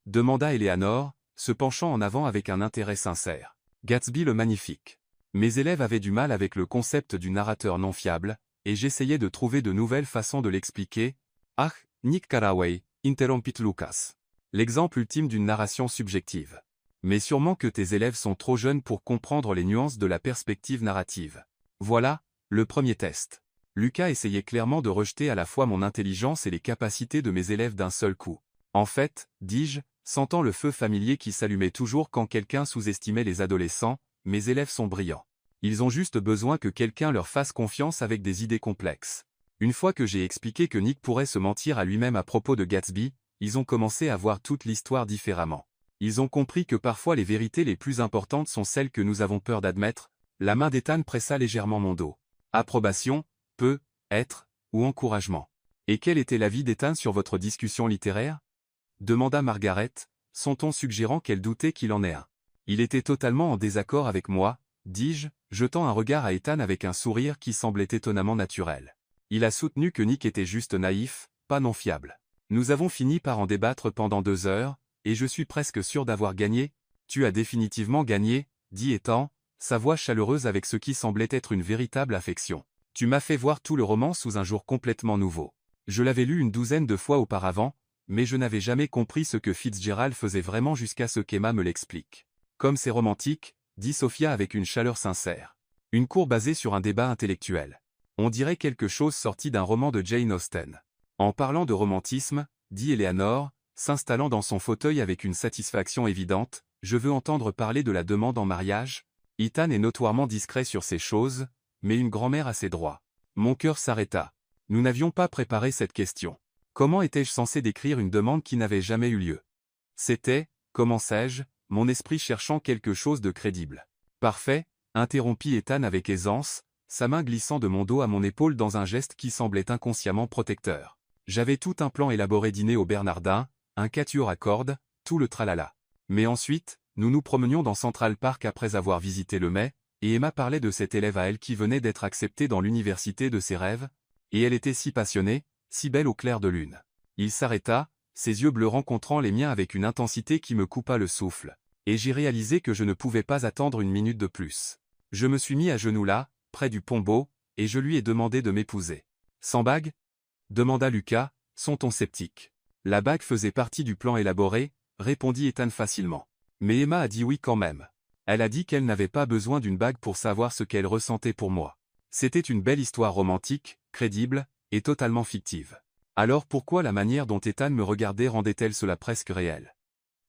demanda Eleanor, se penchant en avant avec un intérêt sincère. Gatsby le Magnifique. Mes élèves avaient du mal avec le concept du narrateur non fiable, et j'essayais de trouver de nouvelles façons de l'expliquer. Ah, Nick Carraway, interrompit Lucas. L'exemple ultime d'une narration subjective. Mais sûrement que tes élèves sont trop jeunes pour comprendre les nuances de la perspective narrative. Voilà, le premier test. Lucas essayait clairement de rejeter à la fois mon intelligence et les capacités de mes élèves d'un seul coup. En fait, dis-je, sentant le feu familier qui s'allumait toujours quand quelqu'un sous-estimait les adolescents, mes élèves sont brillants. Ils ont juste besoin que quelqu'un leur fasse confiance avec des idées complexes. Une fois que j'ai expliqué que Nick pourrait se mentir à lui-même à propos de Gatsby, ils ont commencé à voir toute l'histoire différemment. Ils ont compris que parfois les vérités les plus importantes sont celles que nous avons peur d'admettre. La main d'Ethan pressa légèrement mon dos. Approbation, peut être, ou encouragement. Et quel était l'avis d'Ethan sur votre discussion littéraire? Demanda Margaret, son ton suggérant qu'elle doutait qu'il en ait un. Il était totalement en désaccord avec moi, dis-je, jetant un regard à Ethan avec un sourire qui semblait étonnamment naturel. Il a soutenu que Nick était juste naïf, pas non fiable. Nous avons fini par en débattre pendant 2 heures, et je suis presque sûr d'avoir gagné. Tu as définitivement gagné, dit Ethan, sa voix chaleureuse avec ce qui semblait être une véritable affection. Tu m'as fait voir tout le roman sous un jour complètement nouveau. Je l'avais lu une 12aine de fois auparavant, mais je n'avais jamais compris ce que Fitzgerald faisait vraiment jusqu'à ce qu'Emma me l'explique. Comme c'est romantique, dit Sophia avec une chaleur sincère. Une cour basée sur un débat intellectuel. On dirait quelque chose sorti d'un roman de Jane Austen. En parlant de romantisme, dit Eleanor, s'installant dans son fauteuil avec une satisfaction évidente, je veux entendre parler de la demande en mariage. Ethan est notoirement discret sur ces choses, mais une grand-mère a ses droits. Mon cœur s'arrêta. Nous n'avions pas préparé cette question. Comment étais-je censé décrire une demande qui n'avait jamais eu lieu? C'était, commençai-je, mon esprit cherchant quelque chose de crédible. Parfait, interrompit Ethan avec aisance, sa main glissant de mon dos à mon épaule dans un geste qui semblait inconsciemment protecteur. J'avais tout un plan élaboré dîner au Bernardin, un quatuor à cordes, tout le tralala. Mais ensuite, nous nous promenions dans Central Park après avoir visité le Mai, et Emma parlait de cet élève à elle qui venait d'être accepté dans l'université de ses rêves, et elle était si passionnée, si belle au clair de lune. Il s'arrêta, ses yeux bleus rencontrant les miens avec une intensité qui me coupa le souffle, et j'ai réalisé que je ne pouvais pas attendre une minute de plus. Je me suis mis à genoux là, près du pont Beau, et je lui ai demandé de m'épouser. Sans bague? Demanda Lucas, son ton sceptique. La bague faisait partie du plan élaboré, répondit Ethan facilement. Mais Emma a dit oui quand même. Elle a dit qu'elle n'avait pas besoin d'une bague pour savoir ce qu'elle ressentait pour moi. C'était une belle histoire romantique, crédible, et totalement fictive. Alors pourquoi la manière dont Ethan me regardait rendait-elle cela presque réel?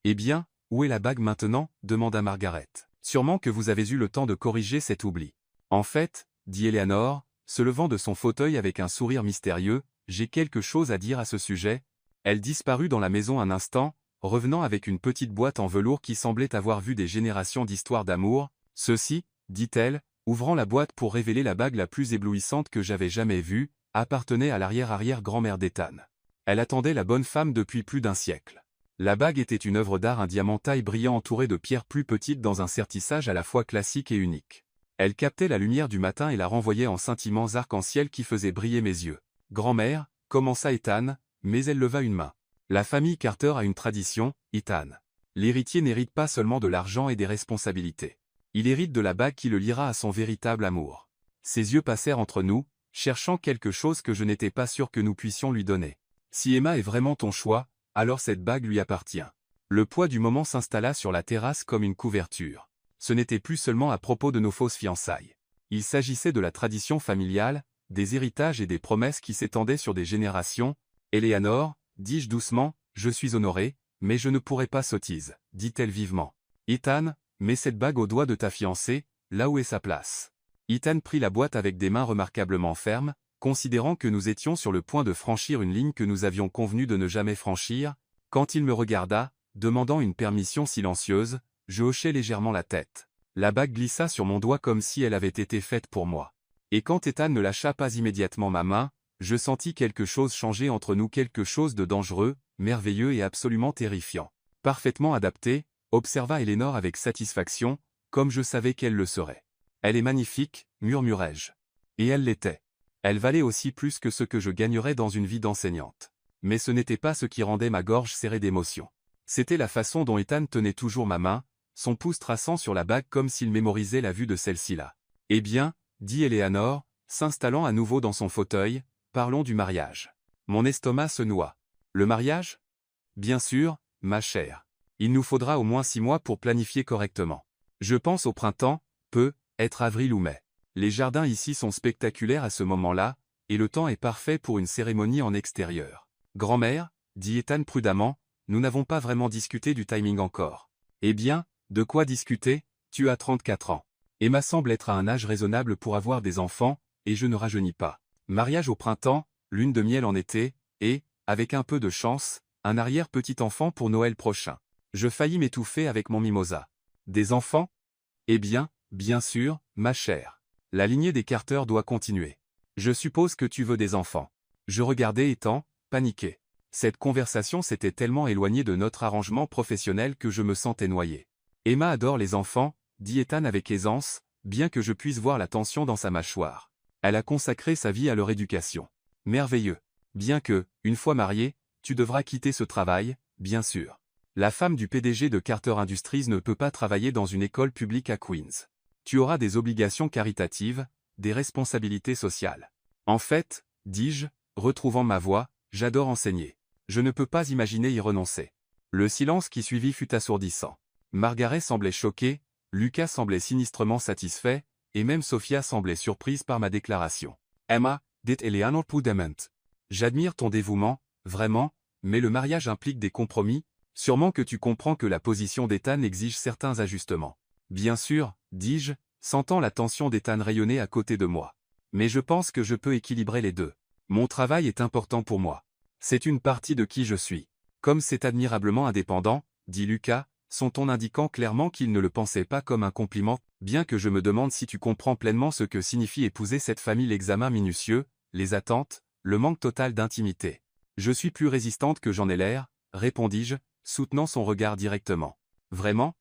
Eh bien, où est la bague maintenant? Demanda Margaret. Sûrement que vous avez eu le temps de corriger cet oubli. En fait, dit Eleanor, se levant de son fauteuil avec un sourire mystérieux, j'ai quelque chose à dire à ce sujet. Elle disparut dans la maison un instant, revenant avec une petite boîte en velours qui semblait avoir vu des générations d'histoires d'amour. Ceci, dit-elle, ouvrant la boîte pour révéler la bague la plus éblouissante que j'avais jamais vue, appartenait à l'arrière-arrière-grand-mère d'Ethan. Elle attendait la bonne femme depuis plus d'1 siècle. La bague était une œuvre d'art, un diamant taille brillant entouré de pierres plus petites dans un sertissage à la fois classique et unique. Elle captait la lumière du matin et la renvoyait en scintillements arc-en-ciel qui faisaient briller mes yeux. « Grand-mère » commença Ethan, mais elle leva une main. La famille Carter a une tradition, Ethan. L'héritier n'hérite pas seulement de l'argent et des responsabilités. Il hérite de la bague qui le liera à son véritable amour. Ses yeux passèrent entre nous, cherchant quelque chose que je n'étais pas sûr que nous puissions lui donner. Si Emma est vraiment ton choix, alors cette bague lui appartient. Le poids du moment s'installa sur la terrasse comme une couverture. Ce n'était plus seulement à propos de nos fausses fiançailles. Il s'agissait de la tradition familiale, des héritages et des promesses qui s'étendaient sur des générations. « Éléanore, dis-je doucement, je suis honorée, mais je ne pourrai pas sottise, dit-elle vivement. Ethan, mets cette bague au doigt de ta fiancée, là où est sa place. » Ethan prit la boîte avec des mains remarquablement fermes, considérant que nous étions sur le point de franchir une ligne que nous avions convenu de ne jamais franchir. Quand il me regarda, demandant une permission silencieuse, je hochai légèrement la tête. La bague glissa sur mon doigt comme si elle avait été faite pour moi. Et quand Ethan ne lâcha pas immédiatement ma main, je sentis quelque chose changer entre nous, quelque chose de dangereux, merveilleux et absolument terrifiant. Parfaitement adapté, observa Eleanor avec satisfaction, comme je savais qu'elle le serait. Elle est magnifique, murmurai-je. Et elle l'était. Elle valait aussi plus que ce que je gagnerais dans une vie d'enseignante. Mais ce n'était pas ce qui rendait ma gorge serrée d'émotion. C'était la façon dont Ethan tenait toujours ma main, son pouce traçant sur la bague comme s'il mémorisait la vue de celle-ci-là. « Eh bien, dit Eleanor, s'installant à nouveau dans son fauteuil, parlons du mariage. » Mon estomac se noua. « Le mariage ? Bien sûr, ma chère. Il nous faudra au moins 6 mois pour planifier correctement. Je pense au printemps, peut être avril ou mai. Les jardins ici sont spectaculaires à ce moment-là, et le temps est parfait pour une cérémonie en extérieur. Grand-mère, dit Ethan prudemment, nous n'avons pas vraiment discuté du timing encore. Eh bien, de quoi discuter? Tu as 34 ans. Emma semble être à un âge raisonnable pour avoir des enfants, et je ne rajeunis pas. Mariage au printemps, lune de miel en été, et, avec un peu de chance, un arrière-petit-enfant pour Noël prochain. Je faillis m'étouffer avec mon mimosa. Des enfants? Eh bien, bien sûr, ma chère. La lignée des Carter doit continuer. Je suppose que tu veux des enfants. Je regardais Ethan, paniqué. Cette conversation s'était tellement éloignée de notre arrangement professionnel que je me sentais noyé. Emma adore les enfants, dit Ethan avec aisance, bien que je puisse voir la tension dans sa mâchoire. Elle a consacré sa vie à leur éducation. Merveilleux. Bien que, une fois mariée, tu devras quitter ce travail, bien sûr. La femme du PDG de Carter Industries ne peut pas travailler dans une école publique à Queens. Tu auras des obligations caritatives, des responsabilités sociales. En fait, dis-je, retrouvant ma voix, j'adore enseigner. Je ne peux pas imaginer y renoncer. Le silence qui suivit fut assourdissant. Margaret semblait choquée, Lucas semblait sinistrement satisfait, et même Sophia semblait surprise par ma déclaration. Emma, dit Eleanor prudemment. J'admire ton dévouement, vraiment, mais le mariage implique des compromis, sûrement que tu comprends que la position d'Ethan exige certains ajustements. Bien sûr, dis-je, sentant la tension d'Ethan rayonner à côté de moi. Mais je pense que je peux équilibrer les deux. Mon travail est important pour moi. C'est une partie de qui je suis. Comme c'est admirablement indépendant, dit Lucas, son ton indiquant clairement qu'il ne le pensait pas comme un compliment, bien que je me demande si tu comprends pleinement ce que signifie épouser cette famille. L'examen minutieux, les attentes, le manque total d'intimité. Je suis plus résistante que j'en ai l'air, répondis-je, soutenant son regard directement. Vraiment?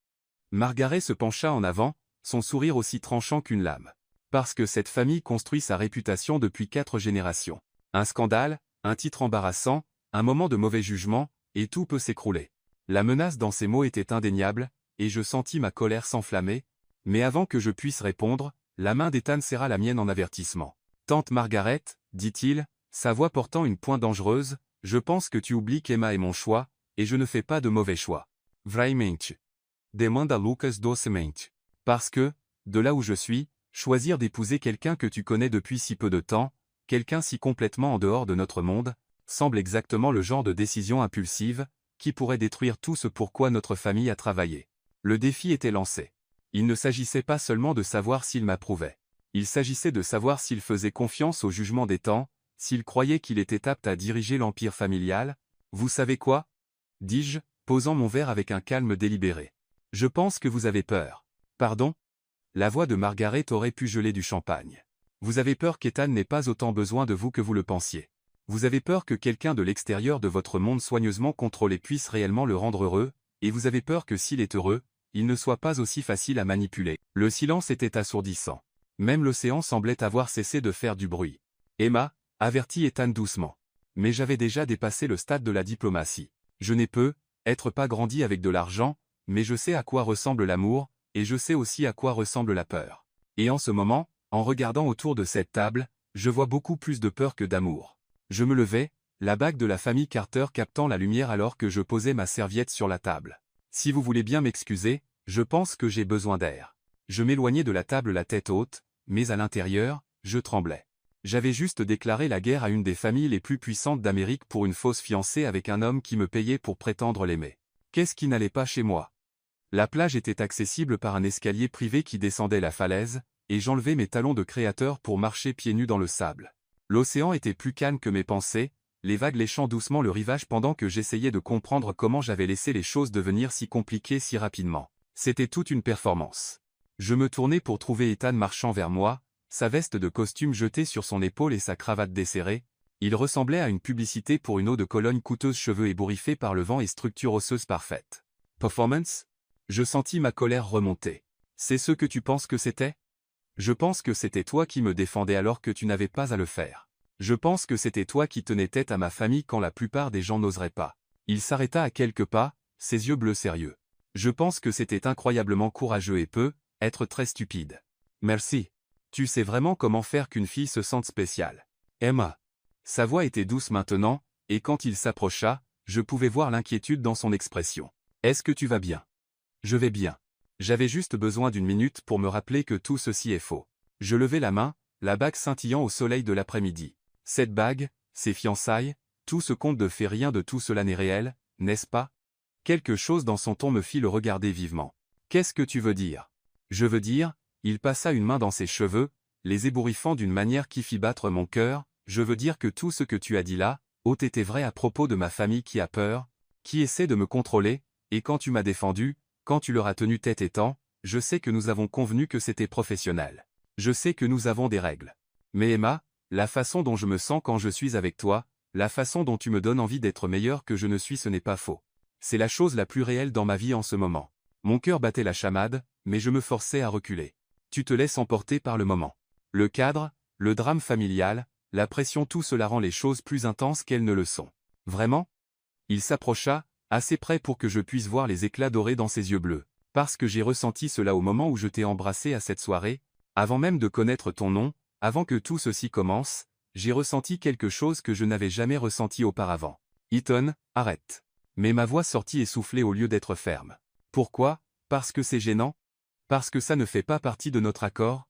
Margaret se pencha en avant, son sourire aussi tranchant qu'une lame. Parce que cette famille construit sa réputation depuis 4 générations. Un scandale, un titre embarrassant, un moment de mauvais jugement, et tout peut s'écrouler. La menace dans ces mots était indéniable, et je sentis ma colère s'enflammer, mais avant que je puisse répondre, la main d'Ethan serra la mienne en avertissement. « Tante Margaret, dit-il, sa voix portant une pointe dangereuse, je pense que tu oublies qu'Emma est mon choix, et je ne fais pas de mauvais choix. Vraiment. Demanda Lucas docemente. Parce que, de là où je suis, choisir d'épouser quelqu'un que tu connais depuis si peu de temps, quelqu'un si complètement en dehors de notre monde, semble exactement le genre de décision impulsive, qui pourrait détruire tout ce pourquoi notre famille a travaillé. Le défi était lancé. Il ne s'agissait pas seulement de savoir s'il m'approuvait. Il s'agissait de savoir s'il faisait confiance au jugement des temps, s'il croyait qu'il était apte à diriger l'empire familial. Vous savez quoi? Dis-je, posant mon verre avec un calme délibéré. Je pense que vous avez peur. Pardon? La voix de Margaret aurait pu geler du champagne. Vous avez peur qu'Ethan n'ait pas autant besoin de vous que vous le pensiez. Vous avez peur que quelqu'un de l'extérieur de votre monde soigneusement contrôlé puisse réellement le rendre heureux, et vous avez peur que s'il est heureux, il ne soit pas aussi facile à manipuler. Le silence était assourdissant. Même l'océan semblait avoir cessé de faire du bruit. Emma, avertit Ethan doucement. Mais j'avais déjà dépassé le stade de la diplomatie. Je n'ai être pas grandi avec de l'argent, mais je sais à quoi ressemble l'amour, et je sais aussi à quoi ressemble la peur. Et en ce moment, en regardant autour de cette table, je vois beaucoup plus de peur que d'amour. Je me levai, la bague de la famille Carter captant la lumière alors que je posais ma serviette sur la table. Si vous voulez bien m'excuser, je pense que j'ai besoin d'air. Je m'éloignai de la table la tête haute, mais à l'intérieur, je tremblais. J'avais juste déclaré la guerre à une des familles les plus puissantes d'Amérique pour une fausse fiancée avec un homme qui me payait pour prétendre l'aimer. Qu'est-ce qui n'allait pas chez moi? La plage était accessible par un escalier privé qui descendait la falaise, et j'enlevais mes talons de créateur pour marcher pieds nus dans le sable. L'océan était plus calme que mes pensées, les vagues léchant doucement le rivage pendant que j'essayais de comprendre comment j'avais laissé les choses devenir si compliquées si rapidement. C'était toute une performance. Je me tournai pour trouver Ethan marchant vers moi, sa veste de costume jetée sur son épaule et sa cravate desserrée. Il ressemblait à une publicité pour une eau de Cologne coûteuse, cheveux ébouriffés par le vent et structure osseuse parfaite. Performance? Je sentis ma colère remonter. C'est ce que tu penses que c'était? Je pense que c'était toi qui me défendais alors que tu n'avais pas à le faire. Je pense que c'était toi qui tenais tête à ma famille quand la plupart des gens n'oseraient pas. Il s'arrêta à quelques pas, ses yeux bleus sérieux. Je pense que c'était incroyablement courageux et être très stupide. Merci. Tu sais vraiment comment faire qu'une fille se sente spéciale. Emma. Sa voix était douce maintenant, et quand il s'approcha, je pouvais voir l'inquiétude dans son expression. Est-ce que tu vas bien? Je vais bien. J'avais juste besoin d'une minute pour me rappeler que tout ceci est faux. Je levai la main, la bague scintillant au soleil de l'après-midi. Cette bague, ces fiançailles, tout ce conte de fées, rien de tout cela n'est réel, n'est-ce pas? Quelque chose dans son ton me fit le regarder vivement. Qu'est-ce que tu veux dire? Je veux dire, il passa une main dans ses cheveux, les ébouriffant d'une manière qui fit battre mon cœur, je veux dire que tout ce que tu as dit là, était vrai à propos de ma famille qui a peur, qui essaie de me contrôler, et quand tu m'as défendu, quand tu leur as tenu tête étant, je sais que nous avons convenu que c'était professionnel. Je sais que nous avons des règles. Mais Emma, la façon dont je me sens quand je suis avec toi, la façon dont tu me donnes envie d'être meilleur que je ne suis, ce n'est pas faux. C'est la chose la plus réelle dans ma vie en ce moment. Mon cœur battait la chamade, mais je me forçais à reculer. Tu te laisses emporter par le moment. Le cadre, le drame familial, la pression, tout cela rend les choses plus intenses qu'elles ne le sont. Vraiment? Il s'approcha, assez près pour que je puisse voir les éclats dorés dans ses yeux bleus. Parce que j'ai ressenti cela au moment où je t'ai embrassé à cette soirée, avant même de connaître ton nom, avant que tout ceci commence, j'ai ressenti quelque chose que je n'avais jamais ressenti auparavant. Ethan, arrête. Mais ma voix sortit essoufflée au lieu d'être ferme. Pourquoi? Parce que c'est gênant? Parce que ça ne fait pas partie de notre accord?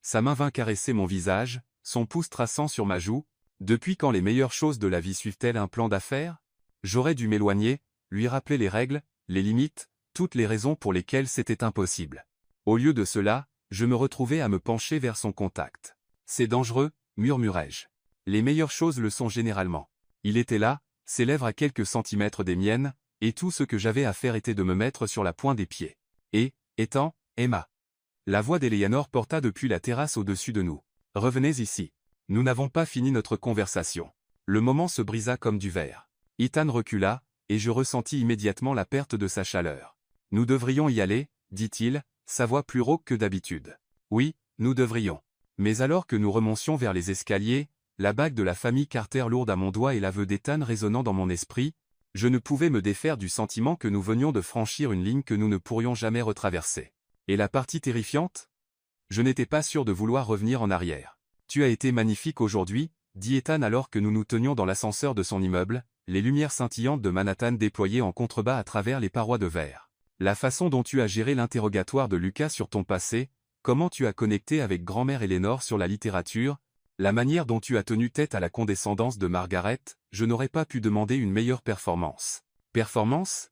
Sa main vint caresser mon visage, son pouce traçant sur ma joue. Depuis quand les meilleures choses de la vie suivent-elles un plan d'affaires? J'aurais dû m'éloigner, lui rappeler les règles, les limites, toutes les raisons pour lesquelles c'était impossible. Au lieu de cela, je me retrouvais à me pencher vers son contact. C'est dangereux, murmurai-je. Les meilleures choses le sont généralement. Il était là, ses lèvres à quelques centimètres des miennes, et tout ce que j'avais à faire était de me mettre sur la pointe des pieds. Et, étant, Emma. La voix d'Eleanor porta depuis la terrasse au-dessus de nous. Revenez ici. Nous n'avons pas fini notre conversation. Le moment se brisa comme du verre. Ethan recula, et je ressentis immédiatement la perte de sa chaleur. Nous devrions y aller, dit-il, sa voix plus rauque que d'habitude. Oui, nous devrions. Mais alors que nous remontions vers les escaliers, la bague de la famille Carter lourde à mon doigt et l'aveu d'Ethan résonnant dans mon esprit, je ne pouvais me défaire du sentiment que nous venions de franchir une ligne que nous ne pourrions jamais retraverser. Et la partie terrifiante? Je n'étais pas sûr de vouloir revenir en arrière. Tu as été magnifique aujourd'hui, dit Ethan alors que nous nous tenions dans l'ascenseur de son immeuble, les lumières scintillantes de Manhattan déployées en contrebas à travers les parois de verre. La façon dont tu as géré l'interrogatoire de Lucas sur ton passé, comment tu as connecté avec grand-mère Eleanor sur la littérature, la manière dont tu as tenu tête à la condescendance de Margaret, je n'aurais pas pu demander une meilleure performance. Performance?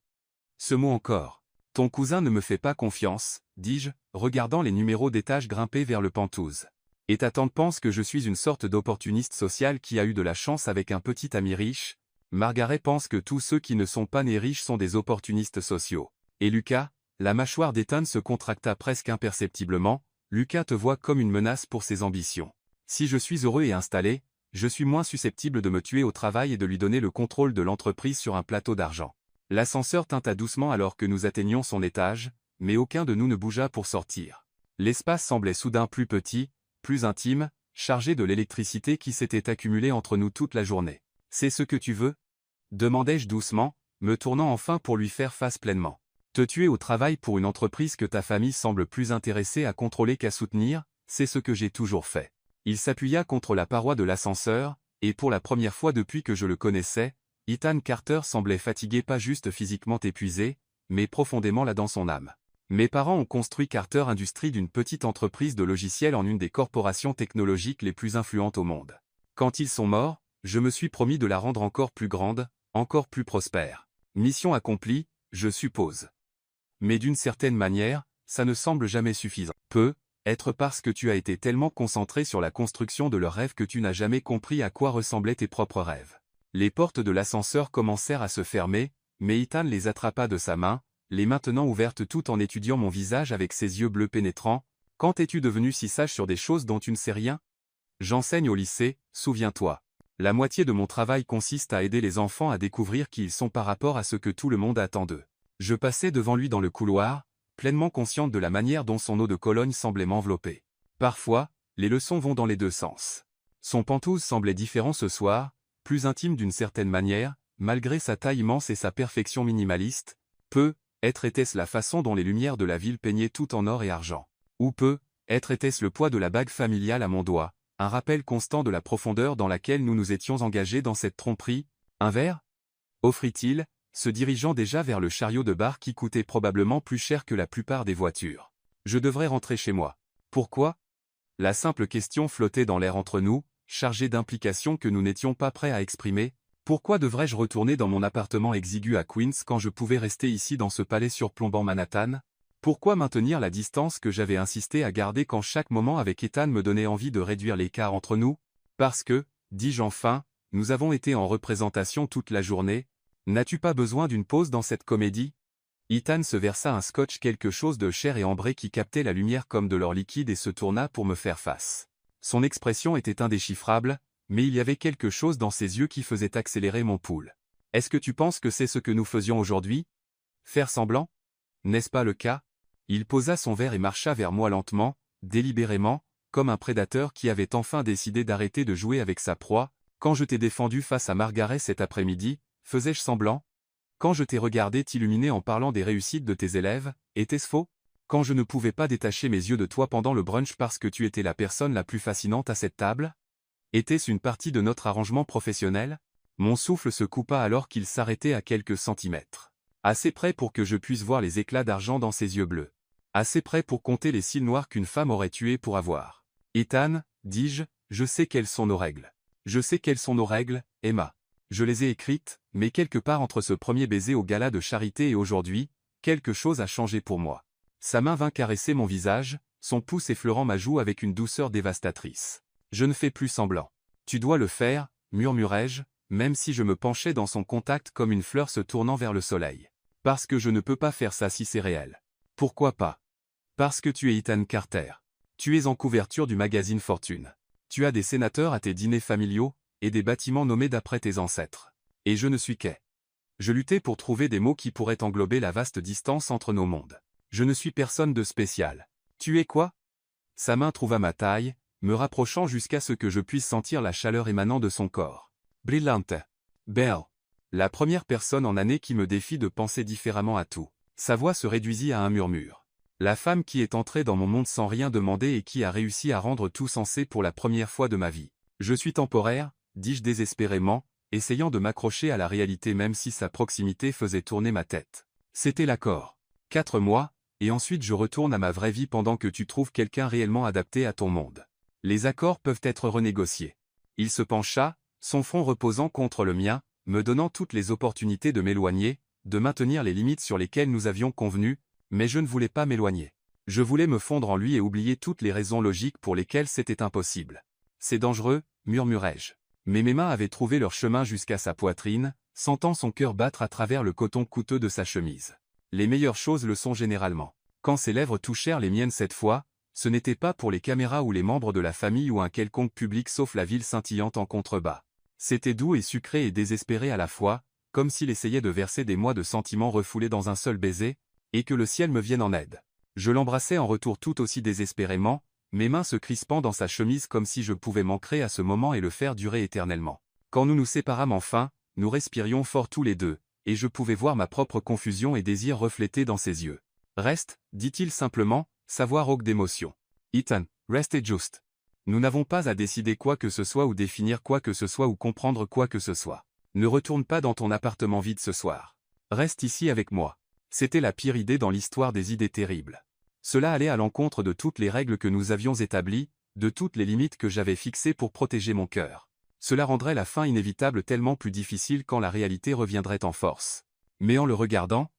Ce mot encore. Ton cousin ne me fait pas confiance, dis-je, regardant les numéros d'étage grimper vers le Penthouse. Et ta tante pense que je suis une sorte d'opportuniste social qui a eu de la chance avec un petit ami riche. Margaret pense que tous ceux qui ne sont pas nés riches sont des opportunistes sociaux. Et Lucas, la mâchoire d'Ethan se contracta presque imperceptiblement, Lucas te voit comme une menace pour ses ambitions. Si je suis heureux et installé, je suis moins susceptible de me tuer au travail et de lui donner le contrôle de l'entreprise sur un plateau d'argent. L'ascenseur tinta doucement alors que nous atteignions son étage, mais aucun de nous ne bougea pour sortir. L'espace semblait soudain plus petit, plus intime, chargé de l'électricité qui s'était accumulée entre nous toute la journée. « C'est ce que tu veux ?» demandai-je doucement, me tournant enfin pour lui faire face pleinement. « Te tuer au travail pour une entreprise que ta famille semble plus intéressée à contrôler qu'à soutenir, c'est ce que j'ai toujours fait. » Il s'appuya contre la paroi de l'ascenseur, et pour la première fois depuis que je le connaissais, Ethan Carter semblait fatigué, pas juste physiquement épuisé, mais profondément là dans son âme. Mes parents ont construit Carter Industries d'une petite entreprise de logiciels en une des corporations technologiques les plus influentes au monde. Quand ils sont morts, je me suis promis de la rendre encore plus grande, encore plus prospère. Mission accomplie, je suppose. Mais d'une certaine manière, ça ne semble jamais suffisant. Être parce que tu as été tellement concentré sur la construction de leurs rêves que tu n'as jamais compris à quoi ressemblaient tes propres rêves. Les portes de l'ascenseur commencèrent à se fermer, mais Ethan les attrapa de sa main, les maintenant ouvertes tout en étudiant mon visage avec ses yeux bleus pénétrants. Quand es-tu devenu si sage sur des choses dont tu ne sais rien? J'enseigne au lycée, souviens-toi. La moitié de mon travail consiste à aider les enfants à découvrir qui ils sont par rapport à ce que tout le monde attend d'eux. Je passais devant lui dans le couloir, pleinement consciente de la manière dont son eau de Cologne semblait m'envelopper. Parfois, les leçons vont dans les deux sens. Son pantouse semblait différent ce soir, plus intime d'une certaine manière, malgré sa taille immense et sa perfection minimaliste. Être était-ce la façon dont les lumières de la ville peignaient tout en or et argent. Ou être était-ce le poids de la bague familiale à mon doigt, un rappel constant de la profondeur dans laquelle nous nous étions engagés dans cette tromperie. Un verre? Offrit-il, se dirigeant déjà vers le chariot de bar qui coûtait probablement plus cher que la plupart des voitures. Je devrais rentrer chez moi. Pourquoi? La simple question flottait dans l'air entre nous, chargée d'implications que nous n'étions pas prêts à exprimer. Pourquoi devrais-je retourner dans mon appartement exigu à Queens quand je pouvais rester ici dans ce palais surplombant Manhattan? Pourquoi maintenir la distance que j'avais insisté à garder quand chaque moment avec Ethan me donnait envie de réduire l'écart entre nous? Parce que, dis-je enfin, nous avons été en représentation toute la journée. N'as-tu pas besoin d'une pause dans cette comédie? Ethan se versa un scotch, quelque chose de cher et ambré qui captait la lumière comme de l'or liquide, et se tourna pour me faire face. Son expression était indéchiffrable, mais il y avait quelque chose dans ses yeux qui faisait accélérer mon pouls. Est-ce que tu penses que c'est ce que nous faisions aujourd'hui? Faire semblant? N'est-ce pas le cas? Il posa son verre et marcha vers moi lentement, délibérément, comme un prédateur qui avait enfin décidé d'arrêter de jouer avec sa proie. Quand je t'ai défendu face à Margaret cet après-midi, faisais-je semblant? Quand je t'ai regardé t'illuminer en parlant des réussites de tes élèves, était-ce faux? Quand je ne pouvais pas détacher mes yeux de toi pendant le brunch parce que tu étais la personne la plus fascinante à cette table? Était-ce une partie de notre arrangement professionnel? Mon souffle se coupa alors qu'il s'arrêtait à quelques centimètres. Assez près pour que je puisse voir les éclats d'argent dans ses yeux bleus. Assez près pour compter les cils noirs qu'une femme aurait tués pour avoir. Ethan, dis-je, je sais quelles sont nos règles. Je sais quelles sont nos règles, Emma. Je les ai écrites, mais quelque part entre ce premier baiser au gala de charité et aujourd'hui, quelque chose a changé pour moi. Sa main vint caresser mon visage, son pouce effleurant ma joue avec une douceur dévastatrice. Je ne fais plus semblant. Tu dois le faire, murmurai-je, même si je me penchais dans son contact comme une fleur se tournant vers le soleil. Parce que je ne peux pas faire ça si c'est réel. Pourquoi pas? Parce que tu es Ethan Carter. Tu es en couverture du magazine Fortune. Tu as des sénateurs à tes dîners familiaux, et des bâtiments nommés d'après tes ancêtres. Et je ne suis qu'un. Je luttais pour trouver des mots qui pourraient englober la vaste distance entre nos mondes. Je ne suis personne de spécial. Tu es quoi? Sa main trouva ma taille, me rapprochant jusqu'à ce que je puisse sentir la chaleur émanant de son corps. Brillante. Belle. La première personne en année qui me défie de penser différemment à tout. Sa voix se réduisit à un murmure. La femme qui est entrée dans mon monde sans rien demander et qui a réussi à rendre tout sensé pour la première fois de ma vie. Je suis temporaire, dis-je désespérément, essayant de m'accrocher à la réalité même si sa proximité faisait tourner ma tête. C'était l'accord. 4 mois, et ensuite je retourne à ma vraie vie pendant que tu trouves quelqu'un réellement adapté à ton monde. Les accords peuvent être renégociés. Il se pencha, son front reposant contre le mien, me donnant toutes les opportunités de m'éloigner, de maintenir les limites sur lesquelles nous avions convenu, mais je ne voulais pas m'éloigner. Je voulais me fondre en lui et oublier toutes les raisons logiques pour lesquelles c'était impossible. C'est dangereux, murmurai-je. Mais mes mains avaient trouvé leur chemin jusqu'à sa poitrine, sentant son cœur battre à travers le coton coûteux de sa chemise. Les meilleures choses le sont généralement. Quand ses lèvres touchèrent les miennes cette fois, ce n'était pas pour les caméras ou les membres de la famille ou un quelconque public sauf la ville scintillante en contrebas. C'était doux et sucré et désespéré à la fois, comme s'il essayait de verser des mois de sentiments refoulés dans un seul baiser, et que le ciel me vienne en aide. Je l'embrassai en retour tout aussi désespérément, mes mains se crispant dans sa chemise comme si je pouvais m'ancrer à ce moment et le faire durer éternellement. Quand nous nous séparâmes enfin, nous respirions fort tous les deux, et je pouvais voir ma propre confusion et désir reflétés dans ses yeux. Reste, dit-il simplement, sa voix rauque d'émotion. Ethan, restez juste. Nous n'avons pas à décider quoi que ce soit ou définir quoi que ce soit ou comprendre quoi que ce soit. Ne retourne pas dans ton appartement vide ce soir. Reste ici avec moi. C'était la pire idée dans l'histoire des idées terribles. Cela allait à l'encontre de toutes les règles que nous avions établies, de toutes les limites que j'avais fixées pour protéger mon cœur. Cela rendrait la fin inévitable tellement plus difficile quand la réalité reviendrait en force. Mais en le regardant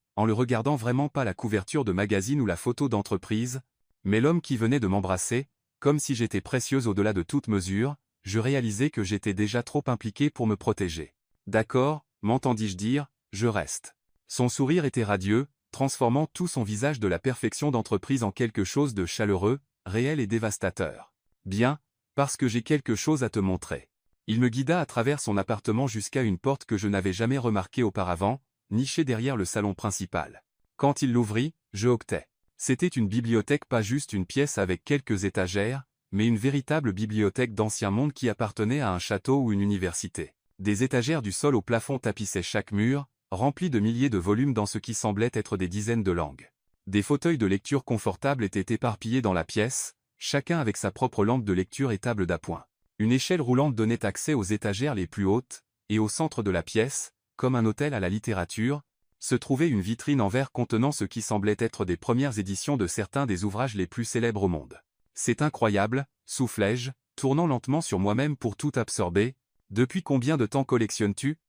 vraiment pas la couverture de magazine ou la photo d'entreprise, mais l'homme qui venait de m'embrasser, comme si j'étais précieuse au-delà de toute mesure, je réalisais que j'étais déjà trop impliqué pour me protéger. D'accord, m'entendis-je dire, je reste. Son sourire était radieux, transformant tout son visage de la perfection d'entreprise en quelque chose de chaleureux, réel et dévastateur. Bien, parce que j'ai quelque chose à te montrer. Il me guida à travers son appartement jusqu'à une porte que je n'avais jamais remarquée auparavant, nichée derrière le salon principal. Quand il l'ouvrit, je hoquetai. C'était une bibliothèque, pas juste une pièce avec quelques étagères, mais une véritable bibliothèque d'ancien monde qui appartenait à un château ou une université. Des étagères du sol au plafond tapissaient chaque mur, remplis de milliers de volumes dans ce qui semblait être des dizaines de langues. Des fauteuils de lecture confortables étaient éparpillés dans la pièce, chacun avec sa propre lampe de lecture et table d'appoint. Une échelle roulante donnait accès aux étagères les plus hautes, et au centre de la pièce, comme un hôtel à la littérature, se trouvait une vitrine en verre contenant ce qui semblait être des premières éditions de certains des ouvrages les plus célèbres au monde. C'est incroyable, soufflai-je, tournant lentement sur moi-même pour tout absorber. Depuis combien de temps collectionnes-tu?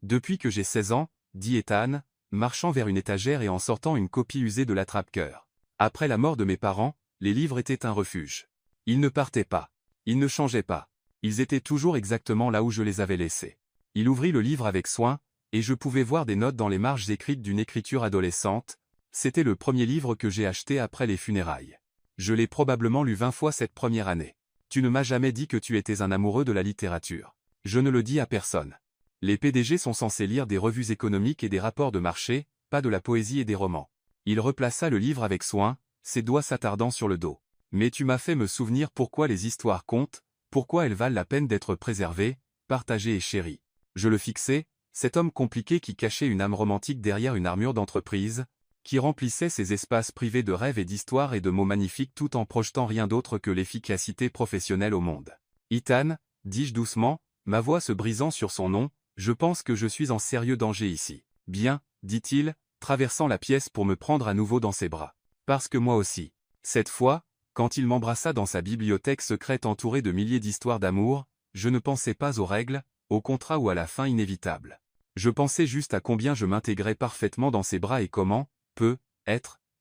Depuis que j'ai 16 ans, dit Ethan, marchant vers une étagère et en sortant une copie usée de l'attrape-cœur. Après la mort de mes parents, les livres étaient un refuge. Ils ne partaient pas. Ils ne changeaient pas. Ils étaient toujours exactement là où je les avais laissés. Il ouvrit le livre avec soin, et je pouvais voir des notes dans les marges écrites d'une écriture adolescente. C'était le premier livre que j'ai acheté après les funérailles. Je l'ai probablement lu 20 fois cette première année. Tu ne m'as jamais dit que tu étais un amoureux de la littérature. Je ne le dis à personne. Les PDG sont censés lire des revues économiques et des rapports de marché, pas de la poésie et des romans. Il replaça le livre avec soin, ses doigts s'attardant sur le dos. Mais tu m'as fait me souvenir pourquoi les histoires comptent, pourquoi elles valent la peine d'être préservées, partagées et chéries. Je le fixais, cet homme compliqué qui cachait une âme romantique derrière une armure d'entreprise, qui remplissait ses espaces privés de rêves et d'histoires et de mots magnifiques tout en projetant rien d'autre que l'efficacité professionnelle au monde. Ethan, dis-je doucement, ma voix se brisant sur son nom, je pense que je suis en sérieux danger ici. Bien, dit-il, traversant la pièce pour me prendre à nouveau dans ses bras. Parce que moi aussi. Cette fois, quand il m'embrassa dans sa bibliothèque secrète entourée de milliers d'histoires d'amour, je ne pensais pas aux règles, au contrat ou à la fin inévitable. Je pensais juste à combien je m'intégrais parfaitement dans ses bras et comment,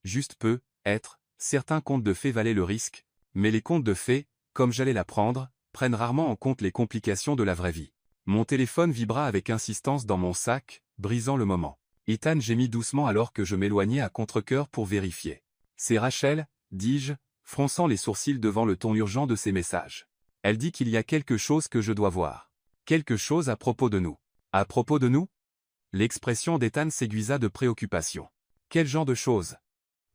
juste peut être, certains contes de fées valaient le risque, mais les contes de fées, comme j'allais l'apprendre, prennent rarement en compte les complications de la vraie vie. Mon téléphone vibra avec insistance dans mon sac, brisant le moment. Ethan gémit doucement alors que je m'éloignais à contre-cœur pour vérifier. C'est Rachel, dis-je, fronçant les sourcils devant le ton urgent de ses messages. Elle dit qu'il y a quelque chose que je dois voir. Quelque chose à propos de nous. À propos de nous? L'expression d'Ethan s'aiguisa de préoccupation. Quel genre de choses?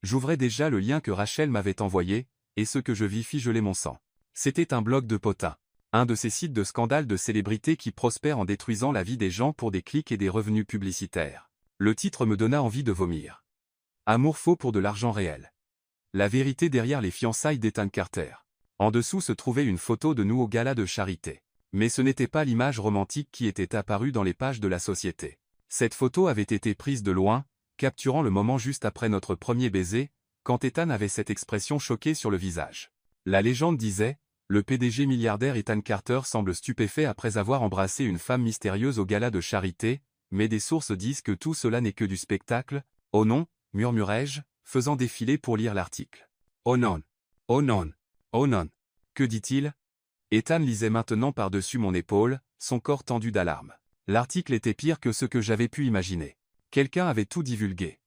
J'ouvrais déjà le lien que Rachel m'avait envoyé, et ce que je vis figeler mon sang. C'était un blog de potins. Un de ces sites de scandale de célébrités qui prospèrent en détruisant la vie des gens pour des clics et des revenus publicitaires. Le titre me donna envie de vomir. Amour faux pour de l'argent réel. La vérité derrière les fiançailles d'Ethan Carter. En dessous se trouvait une photo de nous au gala de charité. Mais ce n'était pas l'image romantique qui était apparue dans les pages de la société. Cette photo avait été prise de loin, capturant le moment juste après notre premier baiser, quand Ethan avait cette expression choquée sur le visage. La légende disait, le PDG milliardaire Ethan Carter semble stupéfait après avoir embrassé une femme mystérieuse au gala de charité, mais des sources disent que tout cela n'est que du spectacle. Oh non, murmurai-je, faisant défiler pour lire l'article. Oh non, oh non, oh non. Que dit-il? Ethan lisait maintenant par-dessus mon épaule, son corps tendu d'alarme. L'article était pire que ce que j'avais pu imaginer. Quelqu'un avait tout divulgué.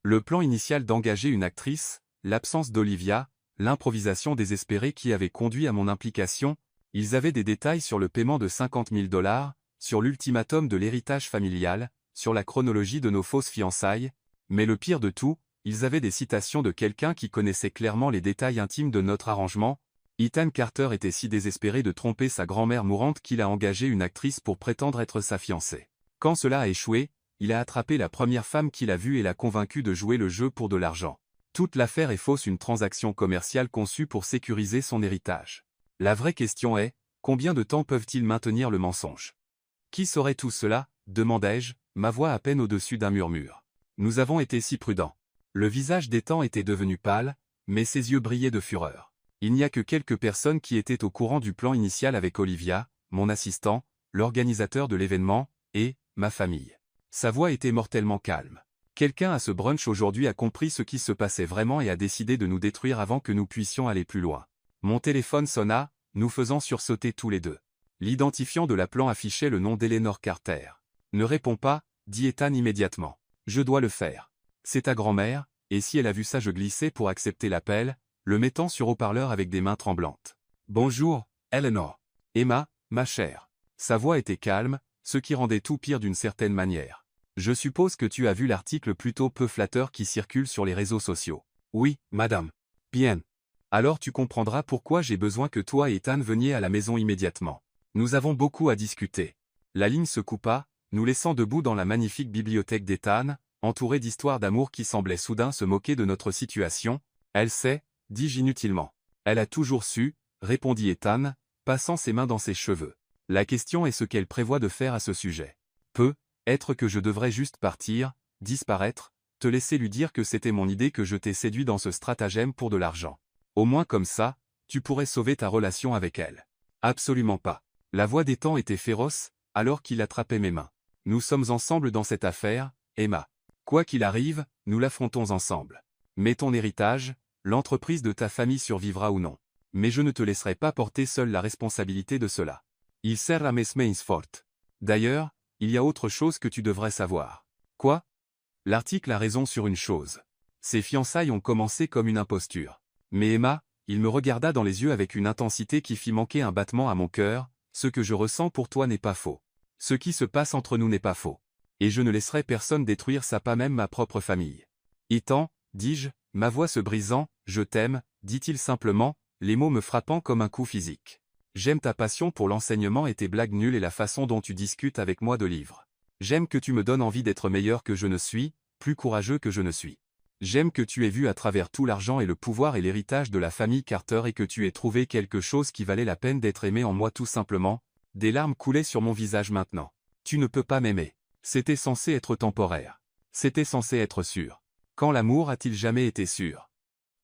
Le plan initial d'engager une actrice, l'absence d'Olivia, l'improvisation désespérée qui avait conduit à mon implication, ils avaient des détails sur le paiement de 50 000 $, sur l'ultimatum de l'héritage familial, sur la chronologie de nos fausses fiançailles, mais le pire de tout, ils avaient des citations de quelqu'un qui connaissait clairement les détails intimes de notre arrangement. Ethan Carter était si désespéré de tromper sa grand-mère mourante qu'il a engagé une actrice pour prétendre être sa fiancée. Quand cela a échoué, il a attrapé la première femme qu'il a vue et l'a convaincue de jouer le jeu pour de l'argent. Toute l'affaire est fausse, une transaction commerciale conçue pour sécuriser son héritage. La vraie question est, combien de temps peuvent-ils maintenir le mensonge? Qui saurait tout cela? Demandai-je, ma voix à peine au-dessus d'un murmure. Nous avons été si prudents. Le visage d'Ethan était devenu pâle, mais ses yeux brillaient de fureur. Il n'y a que quelques personnes qui étaient au courant du plan initial avec Olivia, mon assistant, l'organisateur de l'événement, et ma famille. Sa voix était mortellement calme. Quelqu'un à ce brunch aujourd'hui a compris ce qui se passait vraiment et a décidé de nous détruire avant que nous puissions aller plus loin. Mon téléphone sonna, nous faisant sursauter tous les deux. L'identifiant de l'appelant affichait le nom d'Eleanor Carter. « Ne réponds pas », dit Ethan immédiatement. « Je dois le faire. C'est ta grand-mère, et si elle a vu ça je glissais pour accepter l'appel, le mettant sur haut-parleur avec des mains tremblantes. « Bonjour, Eleanor. Emma, ma chère. » Sa voix était calme, ce qui rendait tout pire d'une certaine manière. « Je suppose que tu as vu l'article plutôt peu flatteur qui circule sur les réseaux sociaux. »« Oui, madame. »« Bien. Alors tu comprendras pourquoi j'ai besoin que toi et Ethan veniez à la maison immédiatement. Nous avons beaucoup à discuter. » La ligne se coupa, nous laissant debout dans la magnifique bibliothèque d'Ethan, entourée d'histoires d'amour qui semblaient soudain se moquer de notre situation. « Elle sait, dis-je inutilement. »« Elle a toujours su, » répondit Ethan, passant ses mains dans ses cheveux. « La question est ce qu'elle prévoit de faire à ce sujet. Peut-être que je devrais juste partir, disparaître, te laisser lui dire que c'était mon idée que je t'ai séduit dans ce stratagème pour de l'argent. Au moins comme ça, tu pourrais sauver ta relation avec elle. » Absolument pas. La voix d'Ethan était féroce, alors qu'il attrapait mes mains. « Nous sommes ensemble dans cette affaire, Emma. Quoi qu'il arrive, nous l'affrontons ensemble. Mais ton héritage, l'entreprise de ta famille survivra ou non. Mais je ne te laisserai pas porter seule la responsabilité de cela. Il sert à mes mains fortes. D'ailleurs, il y a autre chose que tu devrais savoir. » Quoi? L'article a raison sur une chose. Ces fiançailles ont commencé comme une imposture. Mais Emma, il me regarda dans les yeux avec une intensité qui fit manquer un battement à mon cœur. Ce que je ressens pour toi n'est pas faux. Ce qui se passe entre nous n'est pas faux. Et je ne laisserai personne détruire ça, pas même ma propre famille. Ethan, dis-je, ma voix se brisant, je t'aime, dit-il simplement, les mots me frappant comme un coup physique. J'aime ta passion pour l'enseignement et tes blagues nulles et la façon dont tu discutes avec moi de livres. J'aime que tu me donnes envie d'être meilleur que je ne suis, plus courageux que je ne suis. J'aime que tu aies vu à travers tout l'argent et le pouvoir et l'héritage de la famille Carter et que tu aies trouvé quelque chose qui valait la peine d'être aimé en moi tout simplement. Des larmes coulaient sur mon visage maintenant. Tu ne peux pas m'aimer. C'était censé être temporaire. C'était censé être sûr. Quand l'amour a-t-il jamais été sûr?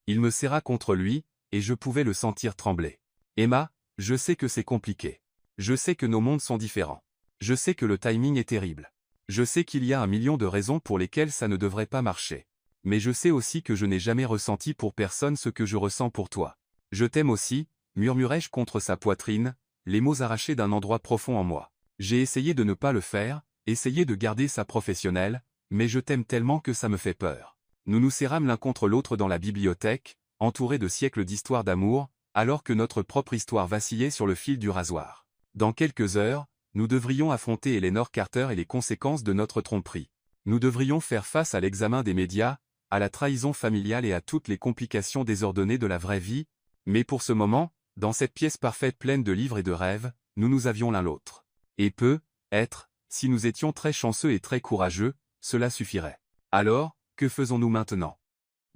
Il me serra contre lui, et je pouvais le sentir trembler. Emma, je sais que c'est compliqué. Je sais que nos mondes sont différents. Je sais que le timing est terrible. Je sais qu'il y a 1 million de raisons pour lesquelles ça ne devrait pas marcher. Mais je sais aussi que je n'ai jamais ressenti pour personne ce que je ressens pour toi. Je t'aime aussi, murmurai-je contre sa poitrine, les mots arrachés d'un endroit profond en moi. J'ai essayé de ne pas le faire, essayé de garder ça professionnel, mais je t'aime tellement que ça me fait peur. Nous nous serrâmes l'un contre l'autre dans la bibliothèque, entourés de siècles d'histoires d'amour, alors que notre propre histoire vacillait sur le fil du rasoir. Dans quelques heures, nous devrions affronter Eleanor Carter et les conséquences de notre tromperie. Nous devrions faire face à l'examen des médias, à la trahison familiale et à toutes les complications désordonnées de la vraie vie, mais pour ce moment, dans cette pièce parfaite pleine de livres et de rêves, nous avions l'un l'autre. Et peut-être, si nous étions très chanceux et très courageux, cela suffirait. Alors, que faisons-nous maintenant?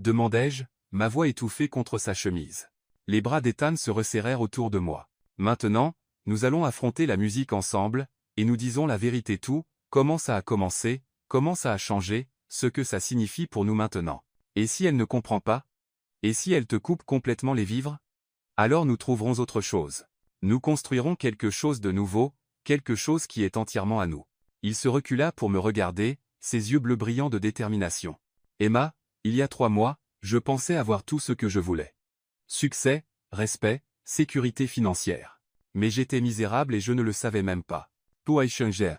Demandai-je, ma voix étouffée contre sa chemise. Les bras d'Ethan se resserrèrent autour de moi. Maintenant, nous allons affronter la musique ensemble, et nous disons la vérité tout, comment ça a commencé, comment ça a changé, ce que ça signifie pour nous maintenant. Et si elle ne comprend pas? Et si elle te coupe complètement les vivres? Alors nous trouverons autre chose. Nous construirons quelque chose de nouveau, quelque chose qui est entièrement à nous. Il se recula pour me regarder, ses yeux bleus brillants de détermination. Emma, il y a 3 mois, je pensais avoir tout ce que je voulais. Succès, respect, sécurité financière. Mais j'étais misérable et je ne le savais même pas. Tout a changé.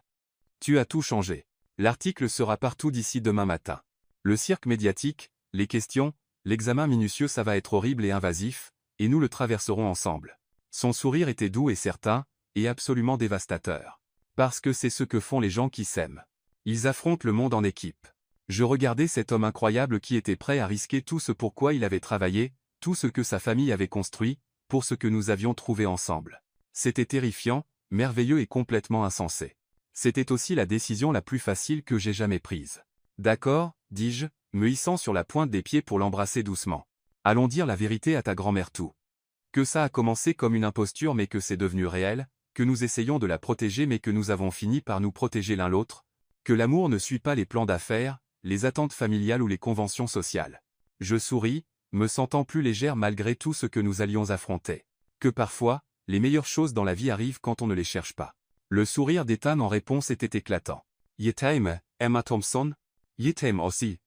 Tu as tout changé. L'article sera partout d'ici demain matin. Le cirque médiatique, les questions, l'examen minutieux, ça va être horrible et invasif, et nous le traverserons ensemble. Son sourire était doux et certain, et absolument dévastateur. Parce que c'est ce que font les gens qui s'aiment. Ils affrontent le monde en équipe. Je regardais cet homme incroyable qui était prêt à risquer tout ce pour quoi il avait travaillé, tout ce que sa famille avait construit, pour ce que nous avions trouvé ensemble. C'était terrifiant, merveilleux et complètement insensé. C'était aussi la décision la plus facile que j'ai jamais prise. D'accord, dis-je, me hissant sur la pointe des pieds pour l'embrasser doucement. Allons dire la vérité à ta grand-mère tout. Que ça a commencé comme une imposture mais que c'est devenu réel, que nous essayons de la protéger mais que nous avons fini par nous protéger l'un l'autre, que l'amour ne suit pas les plans d'affaires, les attentes familiales ou les conventions sociales. Je souris, me sentant plus légère malgré tout ce que nous allions affronter. Que parfois, les meilleures choses dans la vie arrivent quand on ne les cherche pas. Le sourire d'Ethan en réponse était éclatant. Yetheim, Emma Thompson? Yetheim aussi.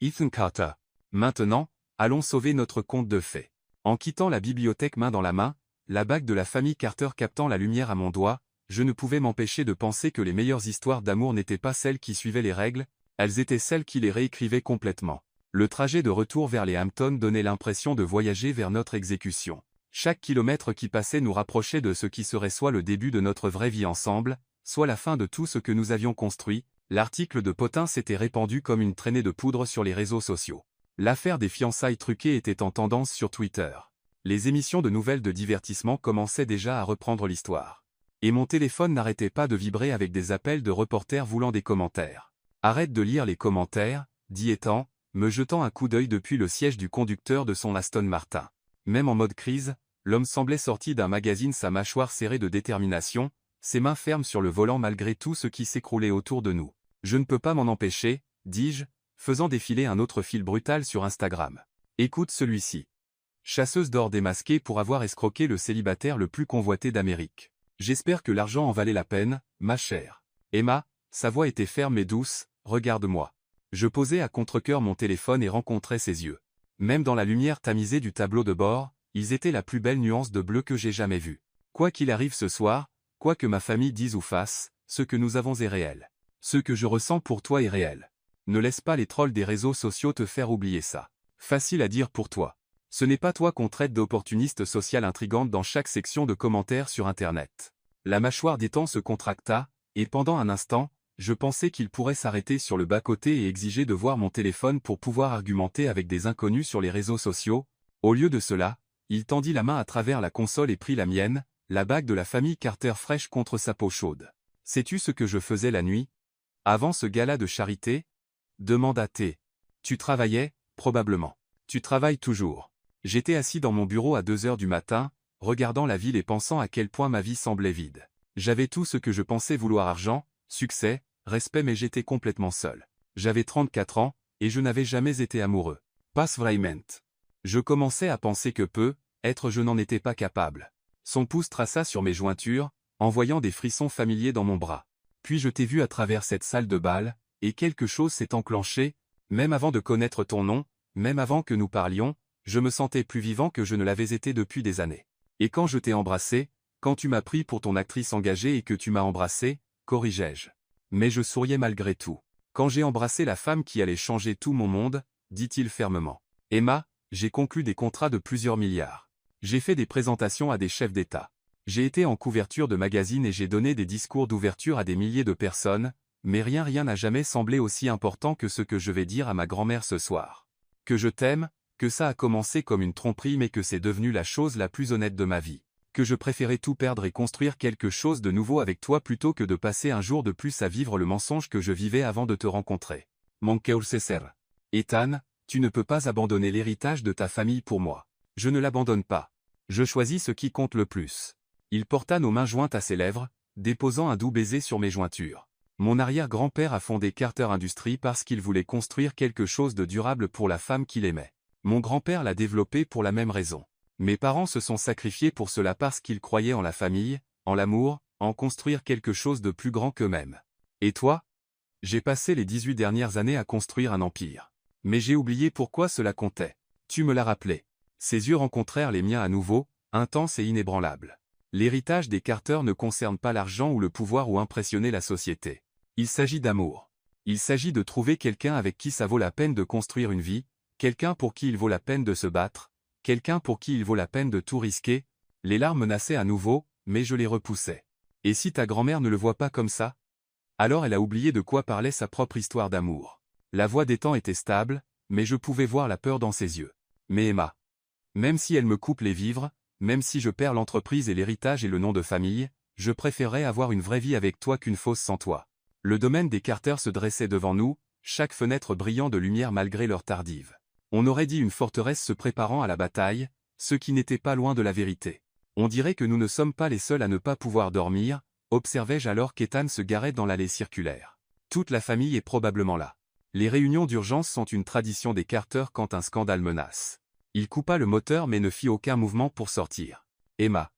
Ethan Carter. Maintenant, allons sauver notre conte de fées. En quittant la bibliothèque main dans la main, la bague de la famille Carter captant la lumière à mon doigt, je ne pouvais m'empêcher de penser que les meilleures histoires d'amour n'étaient pas celles qui suivaient les règles, elles étaient celles qui les réécrivaient complètement. Le trajet de retour vers les Hamptons donnait l'impression de voyager vers notre exécution. Chaque kilomètre qui passait nous rapprochait de ce qui serait soit le début de notre vraie vie ensemble, soit la fin de tout ce que nous avions construit. L'article de Potin s'était répandu comme une traînée de poudre sur les réseaux sociaux. L'affaire des fiançailles truquées était en tendance sur Twitter. Les émissions de nouvelles de divertissement commençaient déjà à reprendre l'histoire. Et mon téléphone n'arrêtait pas de vibrer avec des appels de reporters voulant des commentaires. « Arrête de lire les commentaires », dit Ethan, me jetant un coup d'œil depuis le siège du conducteur de son Aston Martin. Même en mode crise, l'homme semblait sorti d'un magazine, sa mâchoire serrée de détermination, ses mains fermes sur le volant malgré tout ce qui s'écroulait autour de nous. « Je ne peux pas m'en empêcher », dis-je, faisant défiler un autre fil brutal sur Instagram. « Écoute celui-ci. Chasseuse d'or démasquée pour avoir escroqué le célibataire le plus convoité d'Amérique. J'espère que l'argent en valait la peine, ma chère. Emma, sa voix était ferme et douce, regarde-moi. » Je posais à contre-cœur mon téléphone et rencontrais ses yeux. Même dans la lumière tamisée du tableau de bord, ils étaient la plus belle nuance de bleu que j'ai jamais vue. Quoi qu'il arrive ce soir, quoi que ma famille dise ou fasse, ce que nous avons est réel. Ce que je ressens pour toi est réel. Ne laisse pas les trolls des réseaux sociaux te faire oublier ça. Facile à dire pour toi. Ce n'est pas toi qu'on traite d'opportuniste social intrigante dans chaque section de commentaires sur Internet. La mâchoire d'Ethan se contracta, et pendant un instant, je pensais qu'il pourrait s'arrêter sur le bas-côté et exiger de voir mon téléphone pour pouvoir argumenter avec des inconnus sur les réseaux sociaux. Au lieu de cela, il tendit la main à travers la console et prit la mienne, la bague de la famille Carter fraîche contre sa peau chaude. « Sais-tu ce que je faisais la nuit? Avant ce gala de charité » demanda T. « Tu travaillais, probablement. Tu travailles toujours. » J'étais assis dans mon bureau à 2 heures du matin, regardant la ville et pensant à quel point ma vie semblait vide. J'avais tout ce que je pensais vouloir: argent, succès, respect, mais j'étais complètement seul. J'avais 34 ans, et je n'avais jamais été amoureux. Pas vraiment. Je commençais à penser que je n'en étais pas capable. Son pouce traça sur mes jointures, envoyant des frissons familiers dans mon bras. Puis je t'ai vu à travers cette salle de bal, et quelque chose s'est enclenché, même avant de connaître ton nom, même avant que nous parlions, je me sentais plus vivant que je ne l'avais été depuis des années. Et quand je t'ai embrassé, quand tu m'as pris pour ton actrice engagée et que tu m'as embrassé, corrigeai-je. Mais je souriais malgré tout. Quand j'ai embrassé la femme qui allait changer tout mon monde, dit-il fermement. Emma, j'ai conclu des contrats de plusieurs milliards. J'ai fait des présentations à des chefs d'État. J'ai été en couverture de magazines et j'ai donné des discours d'ouverture à des milliers de personnes, mais rien n'a jamais semblé aussi important que ce que je vais dire à ma grand-mère ce soir. Que je t'aime, que ça a commencé comme une tromperie mais que c'est devenu la chose la plus honnête de ma vie. Que je préférais tout perdre et construire quelque chose de nouveau avec toi plutôt que de passer un jour de plus à vivre le mensonge que je vivais avant de te rencontrer. Mon cœur se serre. Ethan, tu ne peux pas abandonner l'héritage de ta famille pour moi. Je ne l'abandonne pas. Je choisis ce qui compte le plus. Il porta nos mains jointes à ses lèvres, déposant un doux baiser sur mes jointures. Mon arrière-grand-père a fondé Carter Industries parce qu'il voulait construire quelque chose de durable pour la femme qu'il aimait. Mon grand-père l'a développé pour la même raison. Mes parents se sont sacrifiés pour cela parce qu'ils croyaient en la famille, en l'amour, en construire quelque chose de plus grand qu'eux-mêmes. Et toi? J'ai passé les 18 dernières années à construire un empire. Mais j'ai oublié pourquoi cela comptait. Tu me l'as rappelé. Ses yeux rencontrèrent les miens à nouveau, intenses et inébranlables. L'héritage des Carter ne concerne pas l'argent ou le pouvoir ou impressionner la société. Il s'agit d'amour. Il s'agit de trouver quelqu'un avec qui ça vaut la peine de construire une vie, quelqu'un pour qui il vaut la peine de se battre, quelqu'un pour qui il vaut la peine de tout risquer. Les larmes menaçaient à nouveau, mais je les repoussais. Et si ta grand-mère ne le voit pas comme ça? Alors elle a oublié de quoi parlait sa propre histoire d'amour. La voix d'Ethan était stable, mais je pouvais voir la peur dans ses yeux. Mais Emma, même si elle me coupe les vivres, même si je perds l'entreprise et l'héritage et le nom de famille, je préférerais avoir une vraie vie avec toi qu'une fausse sans toi. Le domaine des Carter se dressait devant nous, chaque fenêtre brillant de lumière malgré l'heure tardive. On aurait dit une forteresse se préparant à la bataille, ce qui n'était pas loin de la vérité. On dirait que nous ne sommes pas les seuls à ne pas pouvoir dormir, observai-je alors qu'Ethan se garait dans l'allée circulaire. Toute la famille est probablement là. Les réunions d'urgence sont une tradition des Carter quand un scandale menace. Il coupa le moteur mais ne fit aucun mouvement pour sortir. Emma.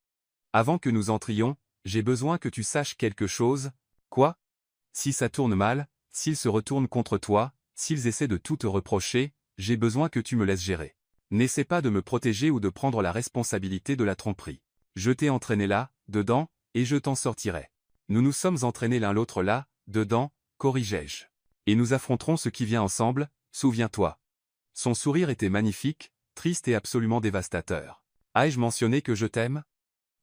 Avant que nous entrions, j'ai besoin que tu saches quelque chose. Quoi? Si ça tourne mal, s'ils se retournent contre toi, s'ils essaient de tout te reprocher, j'ai besoin que tu me laisses gérer. N'essaie pas de me protéger ou de prendre la responsabilité de la tromperie. Je t'ai entraîné là, dedans, et je t'en sortirai. Nous nous sommes entraînés l'un l'autre là, dedans, corrigeai-je. Et nous affronterons ce qui vient ensemble, souviens-toi. Son sourire était magnifique, triste et absolument dévastateur. Ai-je mentionné que je t'aime?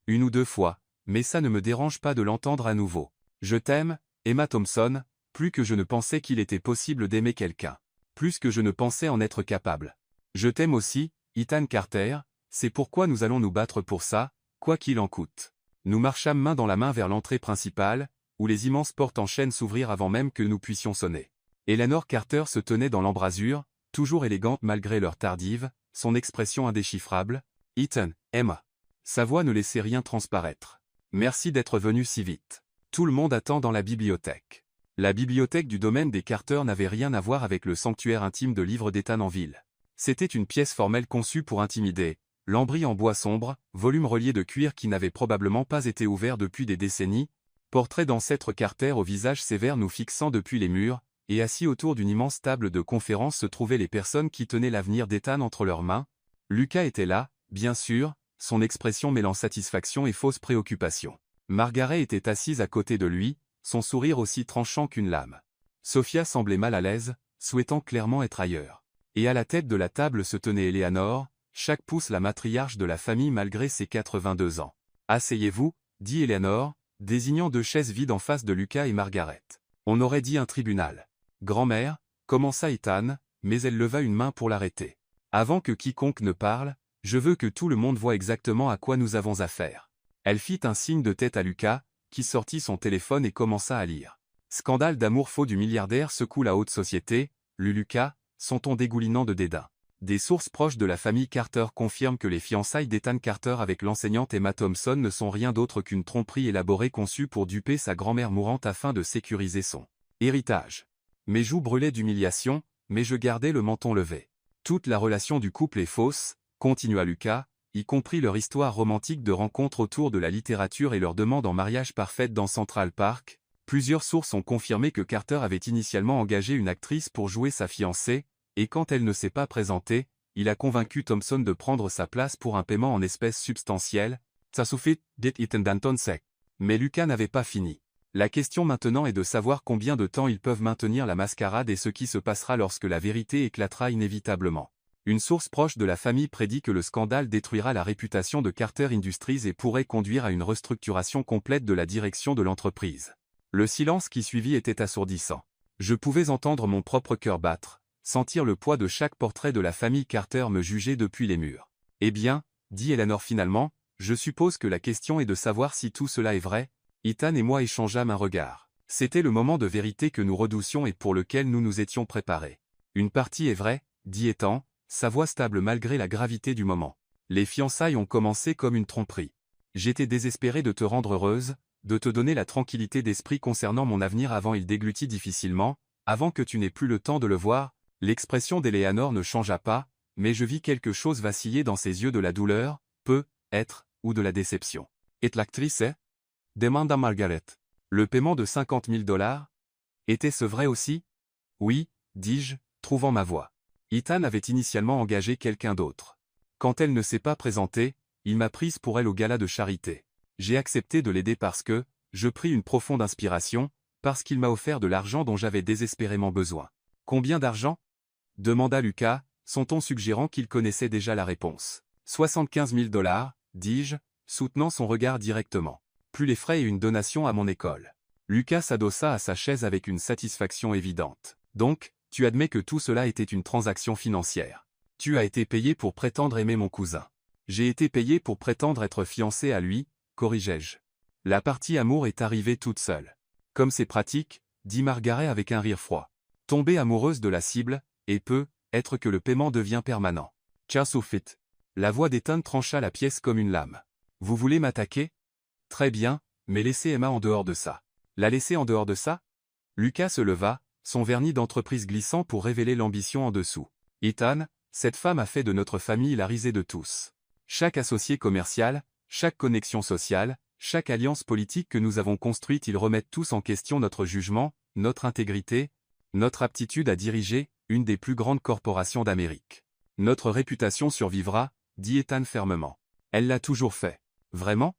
Une ou deux fois, mais ça ne me dérange pas de l'entendre à nouveau. Je t'aime, Emma Thompson, plus que je ne pensais qu'il était possible d'aimer quelqu'un. Plus que je ne pensais en être capable. Je t'aime aussi, Ethan Carter, c'est pourquoi nous allons nous battre pour ça, quoi qu'il en coûte. Nous marchâmes main dans la main vers l'entrée principale, où les immenses portes en chêne s'ouvrirent avant même que nous puissions sonner. Eleanor Carter se tenait dans l'embrasure, toujours élégante malgré l'heure tardive, son expression indéchiffrable. Ethan, Emma. Sa voix ne laissait rien transparaître. Merci d'être venu si vite. Tout le monde attend dans la bibliothèque. La bibliothèque du domaine des Carter n'avait rien à voir avec le sanctuaire intime de livres d'Ethan en ville. C'était une pièce formelle conçue pour intimider, lambris en bois sombre, volume relié de cuir qui n'avait probablement pas été ouvert depuis des décennies, portrait d'ancêtre Carter au visage sévère nous fixant depuis les murs, et assis autour d'une immense table de conférence se trouvaient les personnes qui tenaient l'avenir d'Ethan entre leurs mains. Lucas était là, bien sûr, son expression mêlant satisfaction et fausse préoccupation. Margaret était assise à côté de lui, son sourire aussi tranchant qu'une lame. Sophia semblait mal à l'aise, souhaitant clairement être ailleurs. Et à la tête de la table se tenait Eleanor, chaque pouce la matriarche de la famille malgré ses 82 ans. « Asseyez-vous, dit Eleanor, désignant deux chaises vides en face de Lucas et Margaret. On aurait dit un tribunal. Grand-mère, commença Ethan, mais elle leva une main pour l'arrêter. Avant que quiconque ne parle, je veux que tout le monde voie exactement à quoi nous avons affaire. Elle fit un signe de tête à Lucas, qui sortit son téléphone et commença à lire. Scandale d'amour faux du milliardaire secoue la haute société, lut Lucas, son ton dégoulinant de dédain. Des sources proches de la famille Carter confirment que les fiançailles d'Ethan Carter avec l'enseignante Emma Thompson ne sont rien d'autre qu'une tromperie élaborée conçue pour duper sa grand-mère mourante afin de sécuriser son héritage. Mes joues brûlaient d'humiliation, mais je gardais le menton levé. Toute la relation du couple est fausse, continua Lucas, y compris leur histoire romantique de rencontre autour de la littérature et leur demande en mariage parfaite dans Central Park. Plusieurs sources ont confirmé que Carter avait initialement engagé une actrice pour jouer sa fiancée, et quand elle ne s'est pas présentée, il a convaincu Thompson de prendre sa place pour un paiement en espèces substantielles. Ça suffit, dit Ethan Danton sec. Mais Lucas n'avait pas fini. La question maintenant est de savoir combien de temps ils peuvent maintenir la mascarade et ce qui se passera lorsque la vérité éclatera inévitablement. Une source proche de la famille prédit que le scandale détruira la réputation de Carter Industries et pourrait conduire à une restructuration complète de la direction de l'entreprise. Le silence qui suivit était assourdissant. Je pouvais entendre mon propre cœur battre, sentir le poids de chaque portrait de la famille Carter me juger depuis les murs. Eh bien, dit Eleanor finalement, je suppose que la question est de savoir si tout cela est vrai. Ethan et moi échangeâmes un regard. C'était le moment de vérité que nous redoussions et pour lequel nous nous étions préparés. Une partie est vraie, dit Ethan, sa voix stable malgré la gravité du moment. Les fiançailles ont commencé comme une tromperie. J'étais désespéré de te rendre heureuse, de te donner la tranquillité d'esprit concernant mon avenir avant il déglutit difficilement, avant que tu n'aies plus le temps de le voir. L'expression d'Eleanor ne changea pas, mais je vis quelque chose vaciller dans ses yeux de la douleur, peut-être, ou de la déception. Et l'actrice est? Demanda Margaret. Le paiement de $50 000? Était-ce vrai aussi? Oui, dis-je, trouvant ma voix. Ethan avait initialement engagé quelqu'un d'autre. Quand elle ne s'est pas présentée, il m'a prise pour elle au gala de charité. J'ai accepté de l'aider parce que, je pris une profonde inspiration, parce qu'il m'a offert de l'argent dont j'avais désespérément besoin. Combien d'argent? Demanda Lucas, son ton suggérant qu'il connaissait déjà la réponse. $75 000, dis-je, soutenant son regard directement. Plus les frais et une donation à mon école. Lucas s'adossa à sa chaise avec une satisfaction évidente. Donc, tu admets que tout cela était une transaction financière. Tu as été payé pour prétendre aimer mon cousin. J'ai été payé pour prétendre être fiancé à lui, corrigeai-je. La partie amour est arrivée toute seule. Comme c'est pratique, dit Margaret avec un rire froid. Tomber amoureuse de la cible, et peut être que le paiement devient permanent. Tiens suffit. La voix d'Ethan trancha la pièce comme une lame. Vous voulez m'attaquer? Très bien, mais laissez Emma en dehors de ça. La laisser en dehors de ça? Lucas se leva, son vernis d'entreprise glissant pour révéler l'ambition en dessous. Ethan, cette femme a fait de notre famille la risée de tous. Chaque associé commercial, chaque connexion sociale, chaque alliance politique que nous avons construite, ils remettent tous en question notre jugement, notre intégrité, notre aptitude à diriger une des plus grandes corporations d'Amérique. Notre réputation survivra, dit Ethan fermement. Elle l'a toujours fait. Vraiment?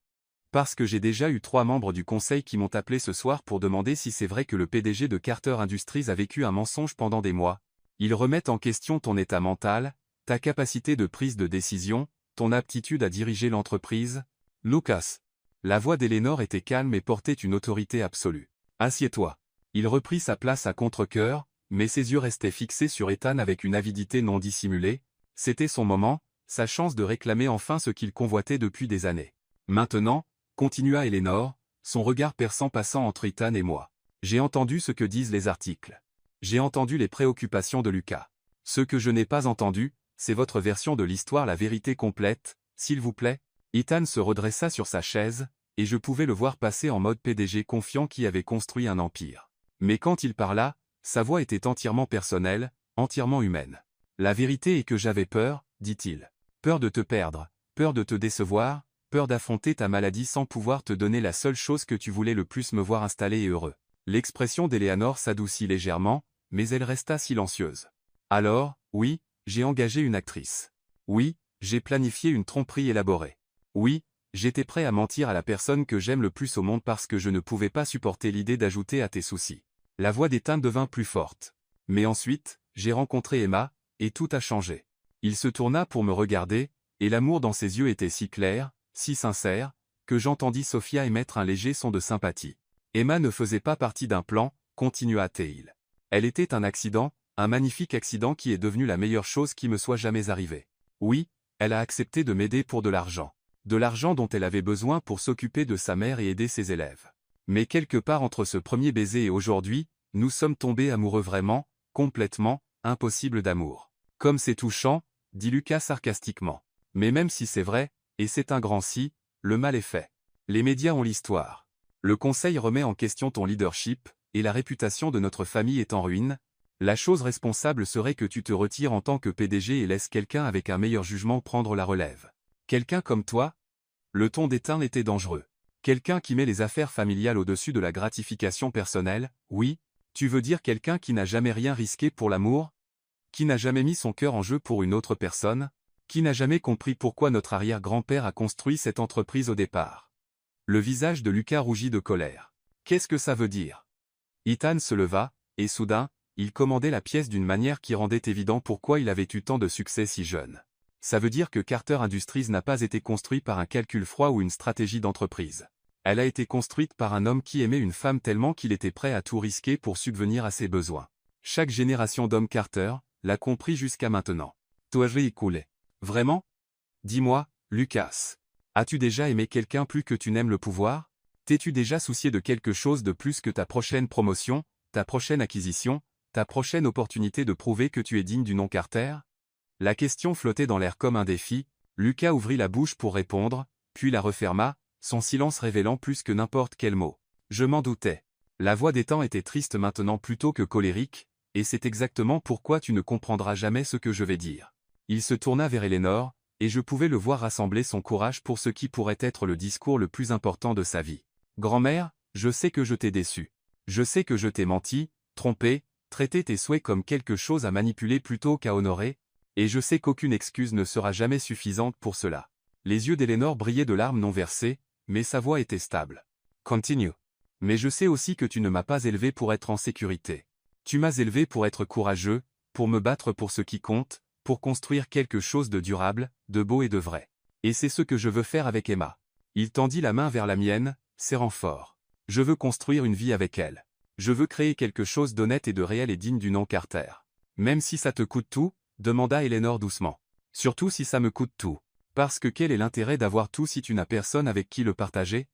Parce que j'ai déjà eu 3 membres du conseil qui m'ont appelé ce soir pour demander si c'est vrai que le PDG de Carter Industries a vécu un mensonge pendant des mois. Ils remettent en question ton état mental, ta capacité de prise de décision, ton aptitude à diriger l'entreprise. Lucas. La voix d'Eleanor était calme et portait une autorité absolue. Assieds-toi. Il reprit sa place à contre-cœur, mais ses yeux restaient fixés sur Ethan avec une avidité non dissimulée. C'était son moment, sa chance de réclamer enfin ce qu'il convoitait depuis des années. Maintenant, continua Eleanor, son regard perçant passant entre Ethan et moi. J'ai entendu ce que disent les articles. J'ai entendu les préoccupations de Lucas. Ce que je n'ai pas entendu, c'est votre version de l'histoire, la vérité complète, s'il vous plaît. Ethan se redressa sur sa chaise, et je pouvais le voir passer en mode PDG confiant qui avait construit un empire. Mais quand il parla, sa voix était entièrement personnelle, entièrement humaine. La vérité est que j'avais peur, dit-il. Peur de te perdre, peur de te décevoir, peur d'affronter ta maladie sans pouvoir te donner la seule chose que tu voulais le plus, me voir installé et heureux. L'expression d'Eleanor s'adoucit légèrement, mais elle resta silencieuse. Alors, oui, j'ai engagé une actrice. Oui, j'ai planifié une tromperie élaborée. Oui, j'étais prêt à mentir à la personne que j'aime le plus au monde parce que je ne pouvais pas supporter l'idée d'ajouter à tes soucis. La voix d'Ethan devint plus forte. Mais ensuite, j'ai rencontré Emma, et tout a changé. Il se tourna pour me regarder, et l'amour dans ses yeux était si clair, si sincère, que j'entendis Sophia émettre un léger son de sympathie. Emma ne faisait pas partie d'un plan, continua Teil. Elle était un accident, un magnifique accident qui est devenu la meilleure chose qui me soit jamais arrivée. Oui, elle a accepté de m'aider pour de l'argent. De l'argent dont elle avait besoin pour s'occuper de sa mère et aider ses élèves. Mais quelque part entre ce premier baiser et aujourd'hui, nous sommes tombés amoureux vraiment, complètement, impossible d'amour. Comme c'est touchant, dit Lucas sarcastiquement. Mais même si c'est vrai, et c'est un grand si, le mal est fait. Les médias ont l'histoire. Le conseil remet en question ton leadership, et la réputation de notre famille est en ruine. La chose responsable serait que tu te retires en tant que PDG et laisses quelqu'un avec un meilleur jugement prendre la relève. Quelqu'un comme toi? Le ton d'Ethan était dangereux. Quelqu'un qui met les affaires familiales au-dessus de la gratification personnelle, oui? Tu veux dire quelqu'un qui n'a jamais rien risqué pour l'amour? Qui n'a jamais mis son cœur en jeu pour une autre personne? Qui n'a jamais compris pourquoi notre arrière-grand-père a construit cette entreprise au départ? Le visage de Lucas rougit de colère. Qu'est-ce que ça veut dire? Ethan se leva, et soudain, il commandait la pièce d'une manière qui rendait évident pourquoi il avait eu tant de succès si jeune. Ça veut dire que Carter Industries n'a pas été construit par un calcul froid ou une stratégie d'entreprise. Elle a été construite par un homme qui aimait une femme tellement qu'il était prêt à tout risquer pour subvenir à ses besoins. Chaque génération d'hommes Carter l'a compris jusqu'à maintenant. Toi j'ai écoulé. Vraiment? Dis-moi, Lucas. As-tu déjà aimé quelqu'un plus que tu n'aimes le pouvoir? T'es-tu déjà soucié de quelque chose de plus que ta prochaine promotion, ta prochaine acquisition, ta prochaine opportunité de prouver que tu es digne du nom Carter? La question flottait dans l'air comme un défi. Lucas ouvrit la bouche pour répondre, puis la referma, son silence révélant plus que n'importe quel mot. Je m'en doutais. La voix d'Ethan était triste maintenant plutôt que colérique, et c'est exactement pourquoi tu ne comprendras jamais ce que je vais dire. Il se tourna vers Eleanor, et je pouvais le voir rassembler son courage pour ce qui pourrait être le discours le plus important de sa vie. Grand-mère, je sais que je t'ai déçu. Je sais que je t'ai menti, trompé, traité tes souhaits comme quelque chose à manipuler plutôt qu'à honorer, et je sais qu'aucune excuse ne sera jamais suffisante pour cela. Les yeux d'Eleanor brillaient de larmes non versées, mais sa voix était stable. Continue. Mais je sais aussi que tu ne m'as pas élevé pour être en sécurité. Tu m'as élevé pour être courageux, pour me battre pour ce qui compte, pour construire quelque chose de durable, de beau et de vrai. Et c'est ce que je veux faire avec Emma. Il tendit la main vers la mienne, serrant fort. Je veux construire une vie avec elle. Je veux créer quelque chose d'honnête et de réel et digne du nom Carter. Même si ça te coûte tout, demanda Eleanor doucement. Surtout si ça me coûte tout. Parce que quel est l'intérêt d'avoir tout si tu n'as personne avec qui le partager?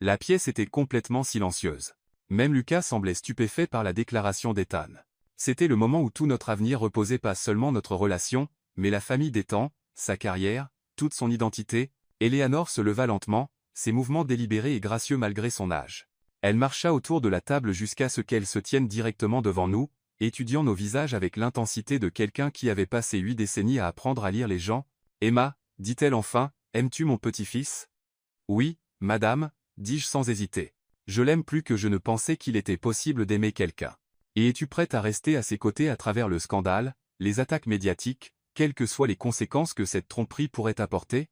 La pièce était complètement silencieuse. Même Lucas semblait stupéfait par la déclaration d'Ethan. C'était le moment où tout notre avenir reposait pas seulement notre relation, mais la famille d'Ethan, sa carrière, toute son identité. Eleanor se leva lentement, ses mouvements délibérés et gracieux malgré son âge. Elle marcha autour de la table jusqu'à ce qu'elle se tienne directement devant nous, étudiant nos visages avec l'intensité de quelqu'un qui avait passé 8 décennies à apprendre à lire les gens. « Emma, dit-elle enfin, aimes-tu mon petit-fils » ? « Oui, madame, dis-je sans hésiter. Je l'aime plus que je ne pensais qu'il était possible d'aimer quelqu'un. Et es-tu prête à rester à ses côtés à travers le scandale, les attaques médiatiques, quelles que soient les conséquences que cette tromperie pourrait apporter ?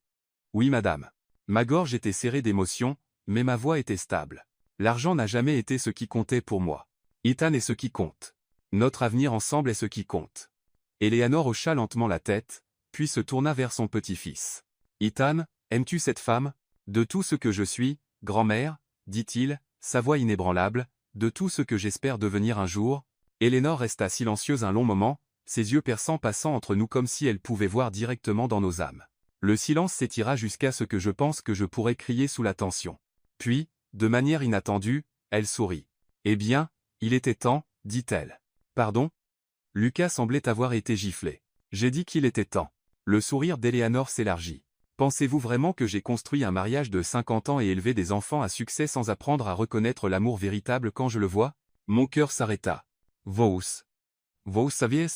Oui, madame. » Ma gorge était serrée d'émotion, mais ma voix était stable. L'argent n'a jamais été ce qui comptait pour moi. Ethan est ce qui compte. Notre avenir ensemble est ce qui compte. Eleanor hocha lentement la tête, puis se tourna vers son petit-fils. Ethan, aimes-tu cette femme ? De tout ce que je suis, grand-mère, dit-il, sa voix inébranlable, de tout ce que j'espère devenir un jour. Eleanor resta silencieuse un long moment, ses yeux perçants passant entre nous comme si elle pouvait voir directement dans nos âmes. Le silence s'étira jusqu'à ce que je pense que je pourrais crier sous la tension. Puis, de manière inattendue, elle sourit. « Eh bien, il était temps, dit-elle. »« Pardon ?» Lucas semblait avoir été giflé. « J'ai dit qu'il était temps. » Le sourire d'Eleanor s'élargit. « Pensez-vous vraiment que j'ai construit un mariage de 50 ans et élevé des enfants à succès sans apprendre à reconnaître l'amour véritable quand je le vois ?» Mon cœur s'arrêta. « Vous saviez ?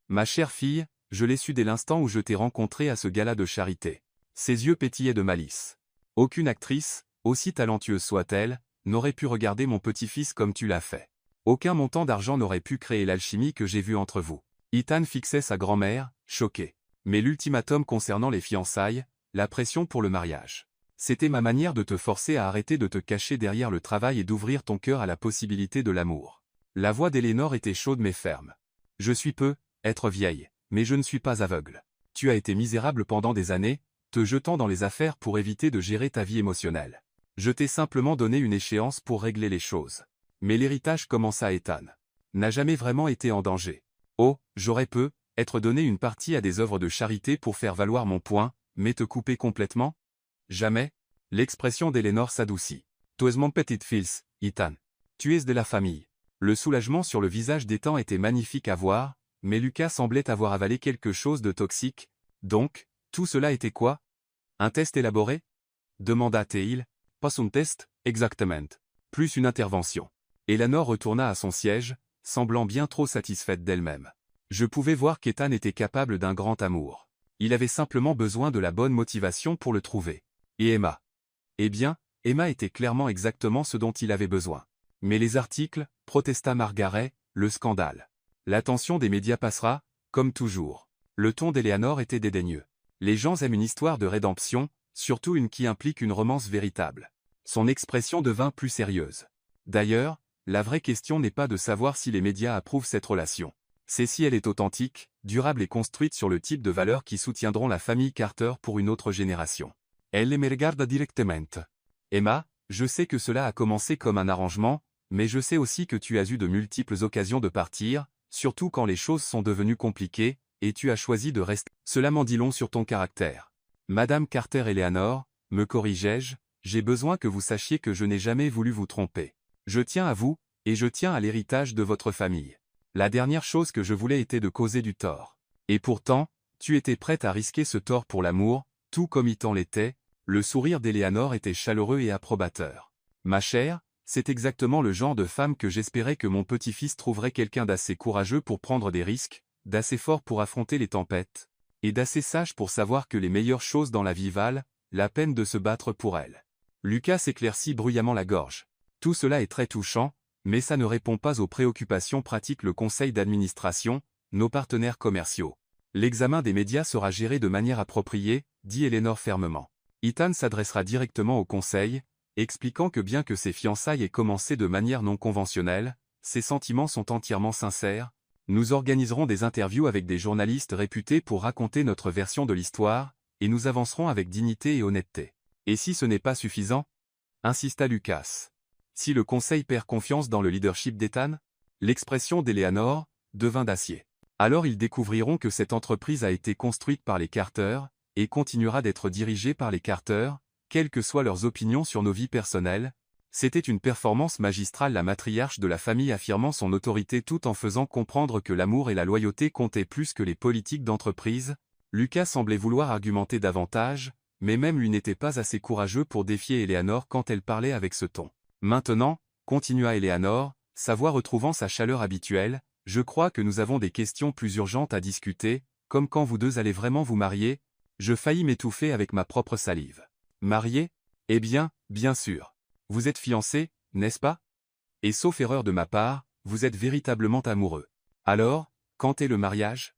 Ma chère fille, je l'ai su dès l'instant où je t'ai rencontré à ce gala de charité. » Ses yeux pétillaient de malice. « Aucune actrice, aussi talentueuse soit-elle, n'aurait pu regarder mon petit-fils comme tu l'as fait. Aucun montant d'argent n'aurait pu créer l'alchimie que j'ai vue entre vous. » Ethan fixait sa grand-mère, choqué. Mais l'ultimatum concernant les fiançailles, la pression pour le mariage. C'était ma manière de te forcer à arrêter de te cacher derrière le travail et d'ouvrir ton cœur à la possibilité de l'amour. La voix d'Eleanor était chaude mais ferme. Je suis être vieille, mais je ne suis pas aveugle. Tu as été misérable pendant des années, te jetant dans les affaires pour éviter de gérer ta vie émotionnelle. Je t'ai simplement donné une échéance pour régler les choses. Mais l'héritage commença à Ethan. N'a jamais vraiment été en danger. Oh, j'aurais être donné une partie à des œuvres de charité pour faire valoir mon point, mais te couper complètement ? Jamais. L'expression d'Eleanor s'adoucit. Tu es mon petit-fils, Ethan. Tu es de la famille. Le soulagement sur le visage d'Ethan était magnifique à voir, mais Lucas semblait avoir avalé quelque chose de toxique. Donc, tout cela était quoi ? Un test élaboré ? Demanda-t-il. Pas un test, exactement. Plus une intervention. Eleanor retourna à son siège, semblant bien trop satisfaite d'elle-même. Je pouvais voir qu'Ethan était capable d'un grand amour. Il avait simplement besoin de la bonne motivation pour le trouver. Et Emma ? Eh bien, Emma était clairement exactement ce dont il avait besoin. Mais les articles, protesta Margaret, le scandale. L'attention des médias passera, comme toujours. Le ton d'Eleanor était dédaigneux. Les gens aiment une histoire de rédemption, surtout une qui implique une romance véritable. Son expression devint plus sérieuse. D'ailleurs, la vraie question n'est pas de savoir si les médias approuvent cette relation. C'est si elle est authentique, durable et construite sur le type de valeurs qui soutiendront la famille Carter pour une autre génération. Elle me regarde directement. Emma, je sais que cela a commencé comme un arrangement, mais je sais aussi que tu as eu de multiples occasions de partir, surtout quand les choses sont devenues compliquées, et tu as choisi de rester. Cela m'en dit long sur ton caractère. Madame Carter Eleanor, me corrigeai-je, j'ai besoin que vous sachiez que je n'ai jamais voulu vous tromper. Je tiens à vous, et je tiens à l'héritage de votre famille. La dernière chose que je voulais était de causer du tort. Et pourtant, tu étais prête à risquer ce tort pour l'amour, tout comme Ethan l'était. Le sourire d'Eleanor était chaleureux et approbateur. Ma chère, c'est exactement le genre de femme que j'espérais que mon petit-fils trouverait, quelqu'un d'assez courageux pour prendre des risques, d'assez fort pour affronter les tempêtes, et d'assez sage pour savoir que les meilleures choses dans la vie valent la peine de se battre pour elles. Lucas s'éclaircit bruyamment la gorge. Tout cela est très touchant, mais ça ne répond pas aux préoccupations pratiques. Le conseil d'administration, nos partenaires commerciaux. L'examen des médias sera géré de manière appropriée, dit Eleanor fermement. Ethan s'adressera directement au conseil, expliquant que bien que ses fiançailles aient commencé de manière non conventionnelle, ses sentiments sont entièrement sincères. Nous organiserons des interviews avec des journalistes réputés pour raconter notre version de l'histoire, et nous avancerons avec dignité et honnêteté. Et si ce n'est pas suffisant ? Insista Lucas. Si le conseil perd confiance dans le leadership d'Ethan ? L'expression d'Eleanor devint d'acier. Alors ils découvriront que cette entreprise a été construite par les Carter, et continuera d'être dirigée par les Carter, quelles que soient leurs opinions sur nos vies personnelles. C'était une performance magistrale, la matriarche de la famille affirmant son autorité tout en faisant comprendre que l'amour et la loyauté comptaient plus que les politiques d'entreprise. Lucas semblait vouloir argumenter davantage, mais même lui n'était pas assez courageux pour défier Eleanor quand elle parlait avec ce ton. Maintenant, continua Eleanor, sa voix retrouvant sa chaleur habituelle, je crois que nous avons des questions plus urgentes à discuter, comme quand vous deux allez vraiment vous marier. Je faillis m'étouffer avec ma propre salive. Marié? Eh bien, bien sûr. Vous êtes fiancés, n'est-ce pas? Et sauf erreur de ma part, vous êtes véritablement amoureux. Alors, quand est le mariage?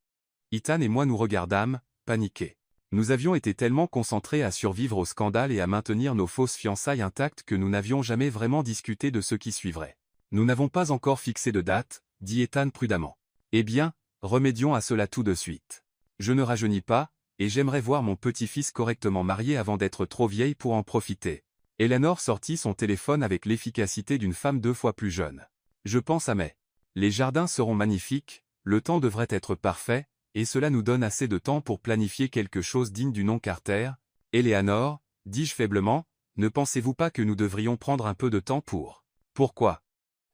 Ethan et moi nous regardâmes, paniqués. Nous avions été tellement concentrés à survivre au scandale et à maintenir nos fausses fiançailles intactes que nous n'avions jamais vraiment discuté de ce qui suivrait. Nous n'avons pas encore fixé de date, dit Ethan prudemment. Eh bien, remédions à cela tout de suite. Je ne rajeunis pas, et j'aimerais voir mon petit-fils correctement marié avant d'être trop vieille pour en profiter. Eleanor sortit son téléphone avec l'efficacité d'une femme 2 fois plus jeune. Je pense à mai. Les jardins seront magnifiques, le temps devrait être parfait, et cela nous donne assez de temps pour planifier quelque chose digne du nom Carter. Eleanor, dis-je faiblement, ne pensez-vous pas que nous devrions prendre un peu de temps pour... Pourquoi?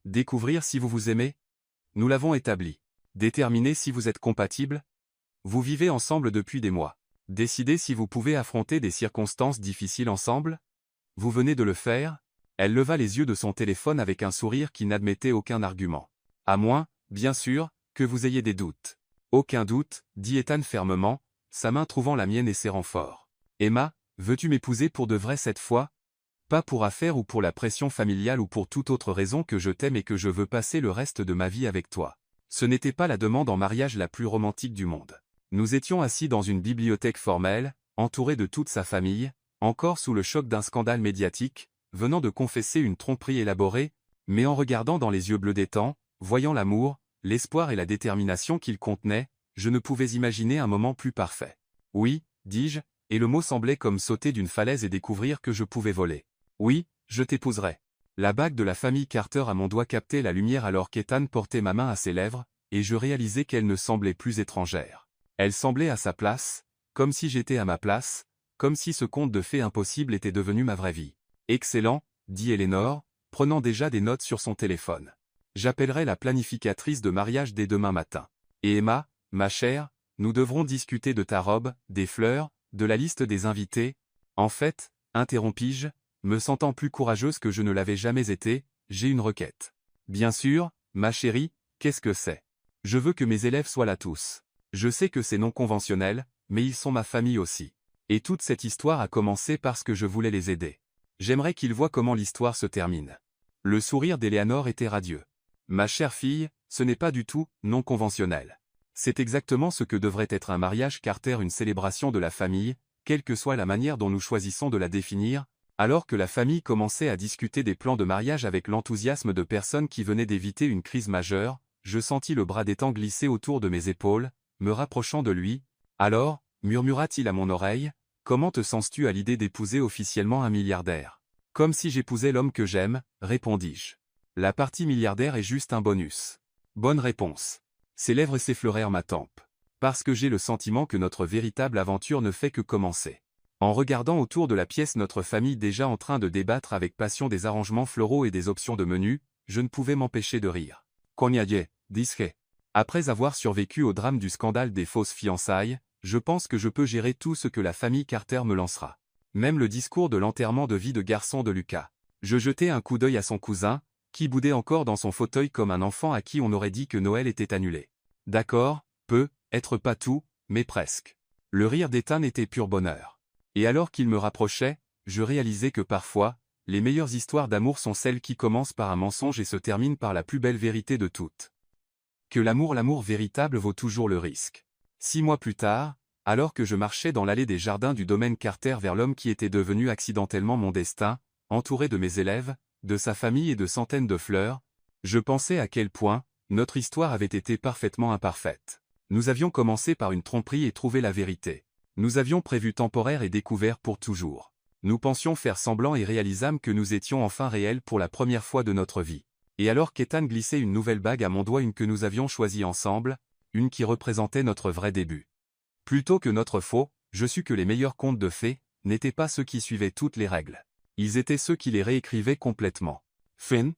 Découvrir si vous vous aimez? Nous l'avons établi. Déterminer si vous êtes compatibles? Vous vivez ensemble depuis des mois. Décidez si vous pouvez affronter des circonstances difficiles ensemble? Vous venez de le faire? Elle leva les yeux de son téléphone avec un sourire qui n'admettait aucun argument. À moins, bien sûr, que vous ayez des doutes. Aucun doute, dit Ethan fermement, sa main trouvant la mienne et serrant fort. Emma, veux-tu m'épouser pour de vrai cette fois? Pas pour affaire ou pour la pression familiale ou pour toute autre raison que je t'aime et que je veux passer le reste de ma vie avec toi. Ce n'était pas la demande en mariage la plus romantique du monde. Nous étions assis dans une bibliothèque formelle, entourés de toute sa famille, encore sous le choc d'un scandale médiatique, venant de confesser une tromperie élaborée, mais en regardant dans les yeux bleus d'Ethan, voyant l'amour, l'espoir et la détermination qu'il contenait, je ne pouvais imaginer un moment plus parfait. Oui, dis-je, et le mot semblait comme sauter d'une falaise et découvrir que je pouvais voler. Oui, je t'épouserai. La bague de la famille Carter à mon doigt captait la lumière alors qu'Ethan portait ma main à ses lèvres, et je réalisais qu'elle ne semblait plus étrangère. Elle semblait à sa place, comme si j'étais à ma place, comme si ce conte de fées impossible était devenu ma vraie vie. Excellent, dit Eleanor, prenant déjà des notes sur son téléphone. J'appellerai la planificatrice de mariage dès demain matin. Et Emma, ma chère, nous devrons discuter de ta robe, des fleurs, de la liste des invités. En fait, interrompis-je, me sentant plus courageuse que je ne l'avais jamais été, j'ai une requête. Bien sûr, ma chérie, qu'est-ce que c'est? Je veux que mes élèves soient là tous. Je sais que c'est non conventionnel, mais ils sont ma famille aussi. Et toute cette histoire a commencé parce que je voulais les aider. J'aimerais qu'ils voient comment l'histoire se termine. Le sourire d'Eleanor était radieux. Ma chère fille, ce n'est pas du tout non conventionnel. C'est exactement ce que devrait être un mariage Carter, une célébration de la famille, quelle que soit la manière dont nous choisissons de la définir. Alors que la famille commençait à discuter des plans de mariage avec l'enthousiasme de personnes qui venaient d'éviter une crise majeure, je sentis le bras d'Ethan glisser autour de mes épaules, me rapprochant de lui. Alors, murmura-t-il à mon oreille, comment te sens-tu à l'idée d'épouser officiellement un milliardaire? Comme si j'épousais l'homme que j'aime, répondis-je. La partie milliardaire est juste un bonus. Bonne réponse. Ses lèvres s'effleurèrent ma tempe. Parce que j'ai le sentiment que notre véritable aventure ne fait que commencer. En regardant autour de la pièce notre famille déjà en train de débattre avec passion des arrangements floraux et des options de menu, je ne pouvais m'empêcher de rire. Cognac, discret. Après avoir survécu au drame du scandale des fausses fiançailles, je pense que je peux gérer tout ce que la famille Carter me lancera. Même le discours de l'enterrement de vie de garçon de Lucas. Je jetai un coup d'œil à son cousin, qui boudait encore dans son fauteuil comme un enfant à qui on aurait dit que Noël était annulé. D'accord, peut être pas tout, mais presque. Le rire d'Ethan était pur bonheur. Et alors qu'il me rapprochait, je réalisais que parfois, les meilleures histoires d'amour sont celles qui commencent par un mensonge et se terminent par la plus belle vérité de toutes. Que l'amour véritable vaut toujours le risque. 6 mois plus tard, alors que je marchais dans l'allée des jardins du domaine Carter vers l'homme qui était devenu accidentellement mon destin, entouré de mes élèves, de sa famille et de centaines de fleurs, je pensais à quel point notre histoire avait été parfaitement imparfaite. Nous avions commencé par une tromperie et trouvé la vérité. Nous avions prévu temporaire et découvert pour toujours. Nous pensions faire semblant et réalisâmes que nous étions enfin réels pour la première fois de notre vie. Et alors qu'Ethan glissait une nouvelle bague à mon doigt, une que nous avions choisie ensemble, une qui représentait notre vrai début. Plutôt que notre faux, je sus que les meilleurs contes de fées n'étaient pas ceux qui suivaient toutes les règles. Ils étaient ceux qui les réécrivaient complètement. Fin.